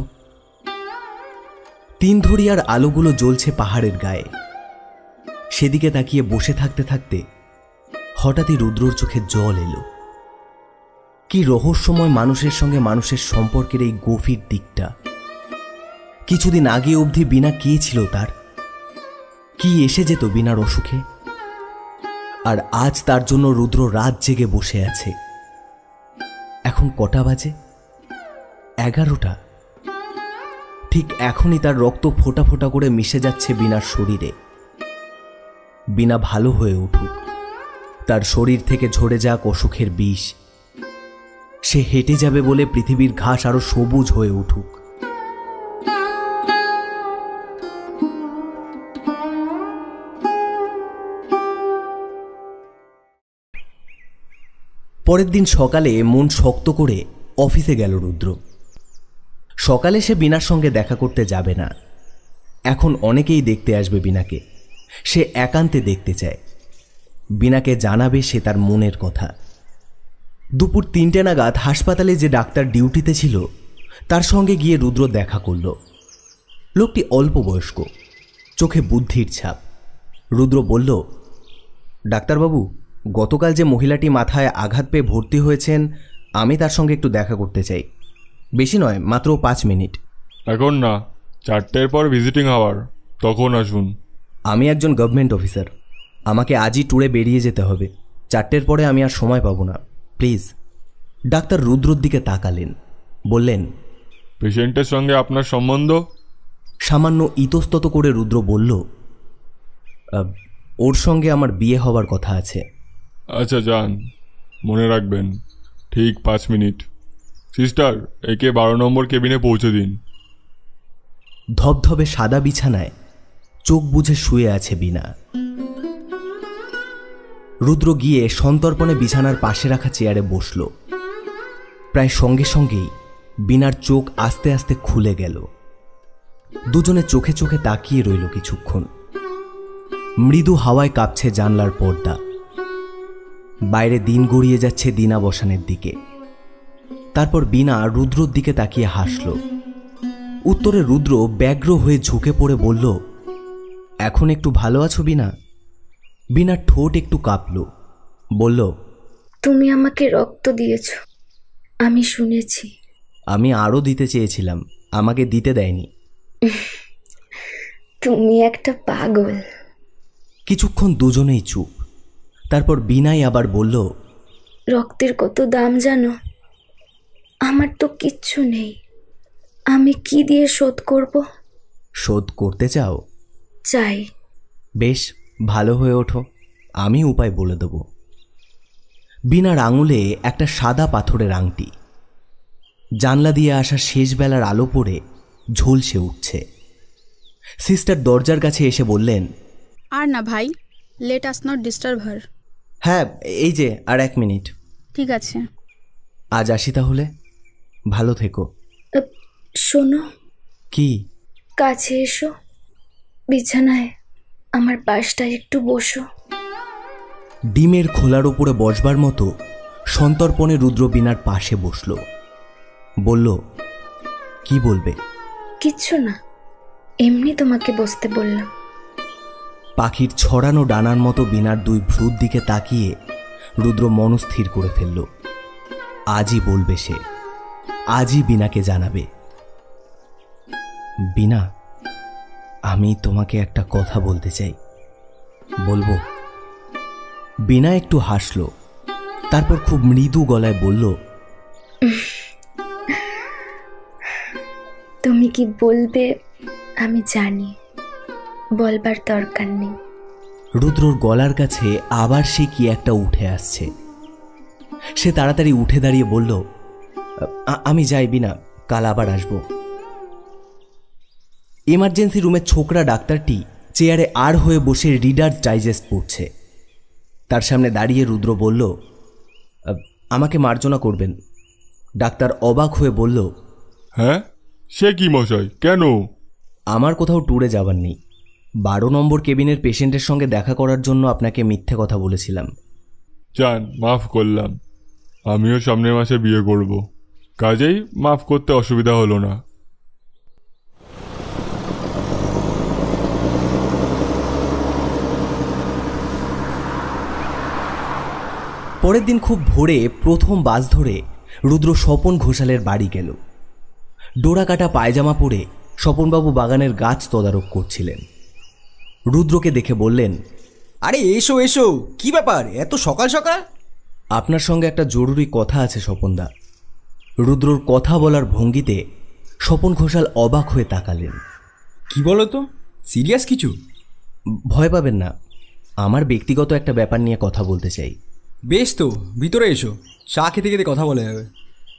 [SPEAKER 1] তিনধরিয়ার আলোগুলো জ্বলছে পাহাড়ের গায়ে। সেদিকে তাকিয়ে বসে থাকতে থাকতে হঠাৎই রুদ্রর চোখে জল এলো। কি রহস্যময় মানুষের সঙ্গে মানুষের সম্পর্কের এই গভীর দিকটা। কিছুদিন আগে অবধি বীণা কে ছিল তার? কি এসে যেত বীণার অসুখে? আর আজ তার জন্য রুদ্র রাত জেগে বসে আছে। এখন কটা বাজে? 11টা। ঠিক এখনই তার রক্ত ফোঁটা ফোঁটা করে মিশে যাচ্ছে বীণার শরীরে। বীণা ভালো হয়ে উঠুক, তার শরীর থেকে ঝরে যাক অসুখের বিষ। সে হেঁটে যাবে বলে পৃথিবীর ঘাস আরো সবুজ হয়ে উঠুক। পরের দিন সকালে মন শক্ত করে অফিসে গেল রুদ্র। সকালে সে বীণার সঙ্গে দেখা করতে যাবে না। এখন অনেকেই দেখতে আসবে বীণাকে। সে একান্তে দেখতে চায়। বীণাকে জানাবে সে তার মনের কথা। দুপুর 3টে নাগাদ হাসপাতালে যে ডাক্তার ডিউটিতে ছিল তার সঙ্গে গিয়ে রুদ্র দেখা করল। লোকটি অল্প বয়স্ক, চোখে বুদ্ধির ছাপ। রুদ্র বলল, ডাক্তারবাবু, গতকাল যে মহিলাটি মাথায় আঘাত পেয়ে ভর্তি হয়েছেন, আমি তার সঙ্গে একটু দেখা করতে চাই। বেশি নয়, মাত্র 5 মিনিট।
[SPEAKER 9] এখন না, 4টের পর ভিজিটিং আওয়ার, তখন আসুন।
[SPEAKER 1] আমি একজন গভর্নমেন্ট অফিসার, আমাকে আজই ট্যুরে বেরিয়ে যেতে হবে। 4টের পরে আমি আর সময় পাবো না, প্লিজ। ডাক্তার রুদ্রর দিকে তাকালেন, বললেন,
[SPEAKER 9] পেশেন্টের সঙ্গে আপনার সম্বন্ধ?
[SPEAKER 1] সামান্য ইতস্তত করে রুদ্র বলল, ওর সঙ্গে আমার বিয়ে হবার কথা আছে।
[SPEAKER 9] আচ্ছা যান, মনে রাখবেন, ঠিক 5 মিনিট। সিস্টার, একে 12 নম্বর কেবিনে পৌঁছে দিন।
[SPEAKER 1] ধবধবে সাদা বিছানায় চোখ বুজে শুয়ে আছে বীণা। রুদ্র গিয়ে সন্তর্পণে বিছানার পাশে রাখা চেয়ারে বসল। প্রায় সঙ্গে সঙ্গেই বীণার চোখ আস্তে আস্তে খুলে গেল। দুজনে চোখে চোখে তাকিয়ে রইল কিছুক্ষণ। মৃদু হাওয়ায় কাঁপছে জানলার পর্দা। বাইরে দিন গড়িয়ে যাচ্ছে দিনাবসানের দিকে। তারপর বীণা রুদ্রর দিকে তাকিয়ে হাসল। উত্তরে রুদ্র ব্যগ্র হয়ে ঝুঁকে পড়ে বলল, এখন একটু ভালো আছো বীণা? বীণার ঠোঁট একটু কাঁপল, বলল,
[SPEAKER 4] তুমি আমাকে রক্ত দিয়েছ, আমি শুনেছি।
[SPEAKER 1] আমি আরও দিতে চেয়েছিলাম, আমাকে দিতে দেয়নি।
[SPEAKER 4] তুমি একটা পাগল।
[SPEAKER 1] কিছুক্ষণ দুজনেই চুপ। তারপর বীণাই আবার বলল,
[SPEAKER 4] রক্তের কত দাম জানো? আমার তো কিচ্ছু নেই, আমি কি দিয়ে শোধ করব?
[SPEAKER 1] শোধ করতে চাও?
[SPEAKER 4] চাই।
[SPEAKER 1] বেশ, ভালো হয়ে ওঠো, আমি উপায় বলে দেব। বীণার আঙুলে একটা সাদা পাথরের আংটি। জানলা দিয়ে আসা শেষ বেলার আলো পড়ে ঝলসে উঠছে। সিস্টার দরজার কাছে এসে বললেন,
[SPEAKER 11] আর না ভাই, লেট আস নট ডিস্টার্ব হার।
[SPEAKER 1] হ্যাঁ, এই যে আর 1 মিনিট।
[SPEAKER 11] ঠিক আছে,
[SPEAKER 1] আজ আসি তাহলে, ভালো থেকো।
[SPEAKER 4] শোনো।
[SPEAKER 1] কি?
[SPEAKER 4] কাছে এসো, বিছানায় আমার পাশটায় একটু বসো।
[SPEAKER 1] ডিমের খোলার ওপরে বসবার মতো সন্তর্পণে রুদ্র বীণার পাশে বসল। বলল, কি বলবে?
[SPEAKER 4] কিচ্ছু না, এমনি তোমাকে বসতে বললাম।
[SPEAKER 1] পাখির ছড়ানো ডানার মতো বীণার 2 ভ্রুর দিকে তাকিয়ে রুদ্র মনস্থির করে ফেলল, আজই বলবে সে, আজই বীণাকে জানাবে। বীণা, আমি তোমাকে একটা কথা বলতে চাই, বলবো? বীণা একটু হাসল, তারপর খুব মৃদু গলায় বলল,
[SPEAKER 4] তুমি কি বলবে আমি জানি, বলবার দরকার নেই।
[SPEAKER 1] রুদ্রর গলার কাছে আবার সে কি একটা উঠে আসছে। সে তাড়াতাড়ি উঠে দাঁড়িয়ে বলল, আমি যাই বীণা, কাল আবার আসবো। ইমার্জেন্সি রুমের ছোকরা ডাক্তারটি চেয়ারে আর হয়ে বসে রিডার্স ডাইজেস্ট পড়ছে। তার সামনে দাঁড়িয়ে রুদ্র বলল, আমাকে মার্জনা করবেন। ডাক্তার অবাক হয়ে বলল,
[SPEAKER 9] হ্যাঁ, সে কি মশাই, কেন?
[SPEAKER 1] আমার কোথাও ট্যুরে যাবার নেই। 12 নম্বর কেবিনের পেশেন্টের সঙ্গে দেখা করার জন্য আপনাকে মিথ্যে কথা বলেছিলাম।
[SPEAKER 9] জান, মাফ করলাম। আমিও সামনের মাসে বিয়ে করব, কাজেই মাফ করতে অসুবিধা হলো না।
[SPEAKER 1] পরের দিন খুব ভোরে প্রথম বাস ধরে রুদ্র স্বপন ঘোষালের বাড়ি গেল। ডোরা কাটা পায়জামা পরে স্বপনবাবু বাগানের গাছ তদারক করছিলেন। রুদ্রকে দেখে বললেন,
[SPEAKER 7] আরে এসো এসো, কি ব্যাপার এত সকাল সকাল?
[SPEAKER 1] আপনার সঙ্গে একটা জরুরি কথা আছে স্বপনদা। রুদ্রর কথা বলার ভঙ্গিতে স্বপন ঘোষাল অবাক হয়ে তাকালেন।
[SPEAKER 7] কি বলো তো, সিরিয়াস কিছু?
[SPEAKER 1] ভয় পাবেন না, আমার ব্যক্তিগত একটা ব্যাপার নিয়ে কথা বলতে চাই।
[SPEAKER 7] বেশ তো, ভিতরে এসো, চা খেতে খেতে কথা বলা যাবে।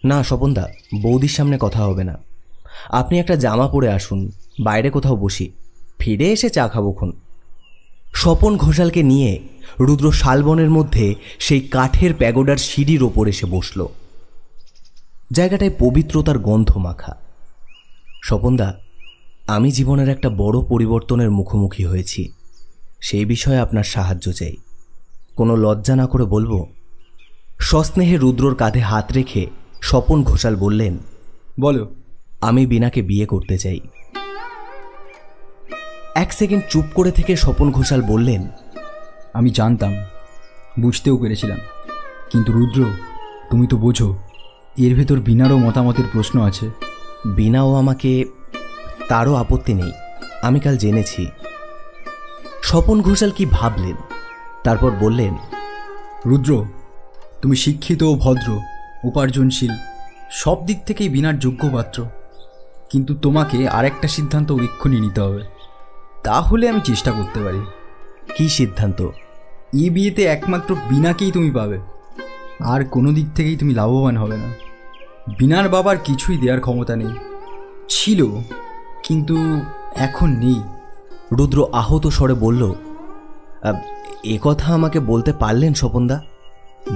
[SPEAKER 1] না স্বপনদা, বৌদির সামনে কথা হবে না। আপনি একটা জামা পরে আসুন, বাইরে কোথাও বসি, ফিরে এসে চা খাবোক্ষণ। স্বপন ঘোষালকে নিয়ে রুদ্র শালবনের মধ্যে সেই কাঠের প্যাগোডার সিঁড়ির ওপর এসে বসল। জায়গাটায় পবিত্রতার গন্ধ মাখা। স্বপনদা, আমি জীবনের একটা বড় পরিবর্তনের মুখোমুখি হয়েছি, সেই বিষয়ে আপনার সাহায্য চাই। কোনো লজ্জা না করে বলবো? সস্নেহে রুদ্রর কাঁধে হাত রেখে স্বপন ঘোষাল বললেন,
[SPEAKER 7] বলো।
[SPEAKER 1] আমি বীণাকে বিয়ে করতে চাই। 1 সেকেন্ড চুপ করে থেকে স্বপন ঘোষাল বললেন,
[SPEAKER 7] আমি জানতাম, বুঝতেও পেরেছিলাম, কিন্তু রুদ্র তুমি তো বোঝো এর ভেতর বীণারও মতামতের প্রশ্ন আছে।
[SPEAKER 1] বীণাও আমাকে, তারও আপত্তি নেই, আমি কাল জেনেছি। স্বপন ঘোষাল কি ভাবলেন, তারপর বললেন,
[SPEAKER 7] রুদ্র তুমি শিক্ষিত ও ভদ্র, উপার্জনশীল, সব দিক থেকেই বীণার যোগ্য পাত্র, কিন্তু তোমাকে আরেকটা সিদ্ধান্ত এক্ষুনি নিতে হবে। তাহলে আমি চেষ্টা করতে পারি।
[SPEAKER 1] কি সিদ্ধান্ত?
[SPEAKER 7] এই বিয়েতে একমাত্র বীণাকেই তুমি পাবে, আর কোনো দিক থেকেই তুমি লাভবান হবে না। বীণার বাবার কিছুই দেওয়ার ক্ষমতা নেই, ছিল কিন্তু এখন নেই।
[SPEAKER 1] রুদ্র আহত স্বরে বলল, এ কথা আমাকে বলতে পারলেন স্বপনদা?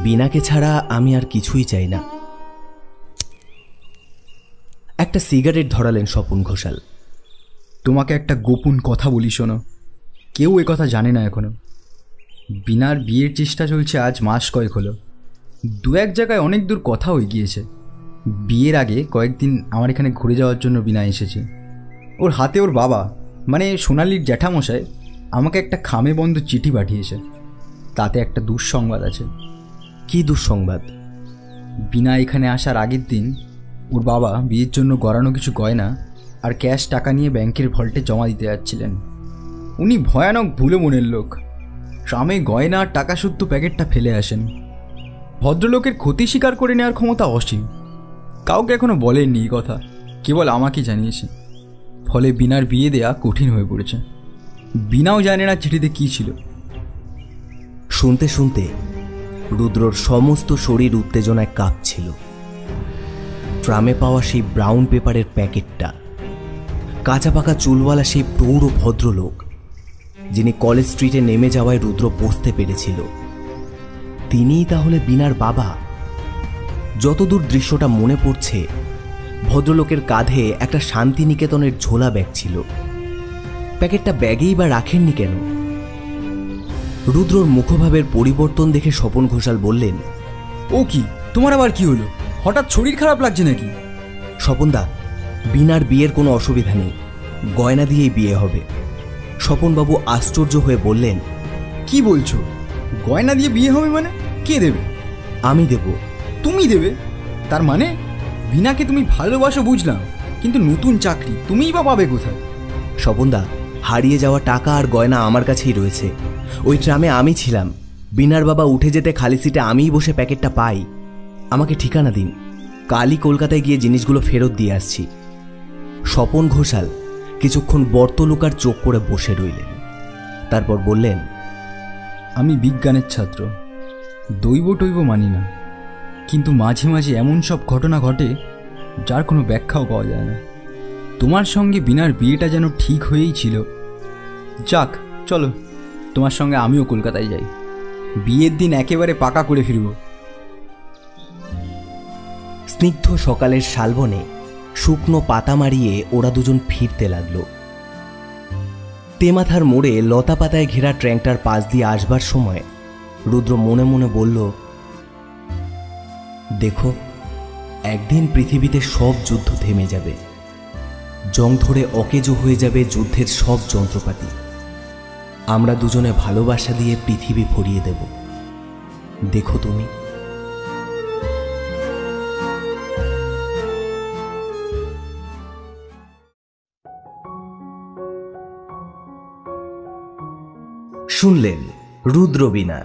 [SPEAKER 1] বীণাকে ছাড়া আমি আর কিছুই চাই না। একটা সিগারেট ধরালেন স্বপন ঘোষাল।
[SPEAKER 7] তোমাকে একটা গোপন কথা বলি, শোনো, কেউ এ কথা জানে না এখনো। বীণার বিয়ের চেষ্টা চলছে আজ মাস কয়েক হলো। 2-1 জায়গায় অনেক দূর কথা হয়ে গিয়েছে। বিয়ের আগে কয়েকদিন আমার এখানে ঘুরে যাওয়ার জন্য বিনা এসেছে। ওর হাতে ওর বাবা মানে সোনালির জ্যাঠামশাই আমাকে একটা খামে বন্ধ চিঠি পাঠিয়েছে। তাতে একটা দুঃসংবাদ আছে।
[SPEAKER 1] কি দুঃসংবাদ?
[SPEAKER 7] বিনা এখানে আসার আগের দিন ওর বাবা বিয়ের জন্য গড়ানো কিছু গয়না আর ক্যাশ টাকা নিয়ে ব্যাংকের ভল্টে জমা দিতে যাচ্ছিলেন। উনি ভয়ানক ভুলো মনের লোক। ট্রামে গয়না আর টাকা শুদ্ধ প্যাকেটটা ফেলে আসেন। ভদ্রলোকের ক্ষতি স্বীকার করে নেওয়ার ক্ষমতা অসীম। কাউকে এখনো বলেননি এই কথা, কেবল আমাকে জানিয়েছেন। ফলে বিনার বিয়ে দেয়া কঠিন হয়ে পড়েছে। বিনাও জানে না চিঠিতে কী ছিল।
[SPEAKER 1] শুনতে শুনতে রুদ্রর সমস্ত শরীর উত্তেজনায় কাঁপছিল। ট্রামে পাওয়া সেই ব্রাউন পেপারের প্যাকেটটা, কাঁচা পাকা চুলওয়ালা সেই প্রৌঢ় ভদ্রলোক যিনি কলেজ স্ট্রিটে নেমে যাওয়ায় রুদ্র বসতে পেরেছিল, তিনিই তাহলে বিনার বাবা। যতদূর দৃশ্যটা মনে পড়ছে, ভদ্রলোকের কাঁধে একটা শান্তিনিকেতনের ঝোলা ব্যাগ ছিল। প্যাকেটটা ব্যাগেই বা রাখেননি কেন? রুদ্রর মুখভাবের পরিবর্তন দেখে স্বপন ঘোষাল বললেন,
[SPEAKER 7] ও কি, তোমার আবার কি হলো? হঠাৎ শরীর খারাপ লাগছে নাকি?
[SPEAKER 1] স্বপনদা, বিনার বিয়ের কোনো অসুবিধা নেই, গয়না দিয়েই বিয়ে হবে। স্বপনবাবু আশ্চর্য হয়ে বললেন,
[SPEAKER 7] কি বলছো? গয়না দিয়ে বিয়ে হবে মানে? কে দেবে?
[SPEAKER 1] আমি দেব।
[SPEAKER 7] তুমি দেবে? তার মানে বিনাকে তুমি ভালোবাসো বুঝলাম, কিন্তু নতুন চাকরি তুমিই বা পাবে কোথায়?
[SPEAKER 1] স্বপনদা, হারিয়ে যাওয়া টাকা আর গয়না আমার কাছেই রয়েছে। ওই ট্রামে আমি ছিলাম, বিনার বাবা উঠে যেতে খালি সিটে আমিই বসে প্যাকেটটা পাই। আমাকে ঠিকানা দিন, কালই কলকাতায় গিয়ে জিনিসগুলো ফেরত দিয়ে আসছি। স্বপন ঘোষাল কিছুক্ষণ বর্তলুকার চোখ করে বসে রইলেন। তারপর বললেন,
[SPEAKER 7] আমি বিজ্ঞানের ছাত্র, দৈব টৈব মানি না, কিন্তু মাঝে মাঝে এমন সব ঘটনা ঘটে যার কোনো ব্যাখ্যাও পাওয়া যায় না। তোমার সঙ্গে বিনার বিয়েটা যেন ঠিক হয়েই ছিল। যাক, চলো তোমার সঙ্গে আমিও কলকাতায় যাই, বিয়ের দিন একেবারে পাকা করে ফিরব।
[SPEAKER 1] স্নিগ্ধ সকালের শালবনে শুকনো পাতা মারিয়ে ওরা দুজন ফিরতে লাগল। তেমাথার মোড়ে লতা পাতায় ঘেরা ট্র্যাঙ্কটার পাশ দিয়ে আসবার সময় রুদ্র মনে মনে বলল, দেখো, একদিন পৃথিবীতে সব যুদ্ধ থেমে যাবে, জং ধরে অকেজো হয়ে যাবে যুদ্ধের সব যন্ত্রপাতি। আমরা দুজনে ভালোবাসা দিয়ে পৃথিবী ভরিয়ে দেব, দেখো তুমি। শুনলেন রুদ্রবীণা,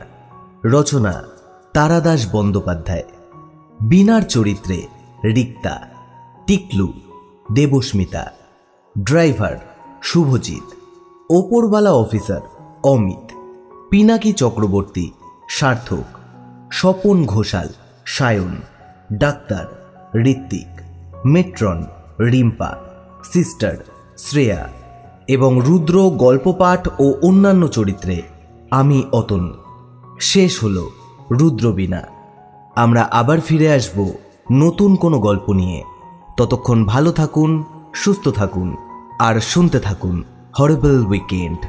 [SPEAKER 1] রচনা তারাদাস বন্দ্যোপাধ্যায়। বীণার চরিত্রে রিক্তা, টিকলু দেবস্মিতা, ড্রাইভার শুভজিৎ, ওপরওয়ালা officer Amit, Pinaki Chakraborty Sarthak, Swapan Ghoshal Sayan, doctor Ritwik, matron Rimpa, sister Shreya এবং রুদ্র গল্পপাঠ ও অন্যান্য চরিত্রে আমি অতনু। শেষ হলো রুদ্রবীণা। আমরা আবার ফিরে আসব নতুন কোনো গল্প নিয়ে। ততক্ষণ ভালো থাকুন, সুস্থ থাকুন আর শুনতে থাকুন হরিবল উইকেন্ড।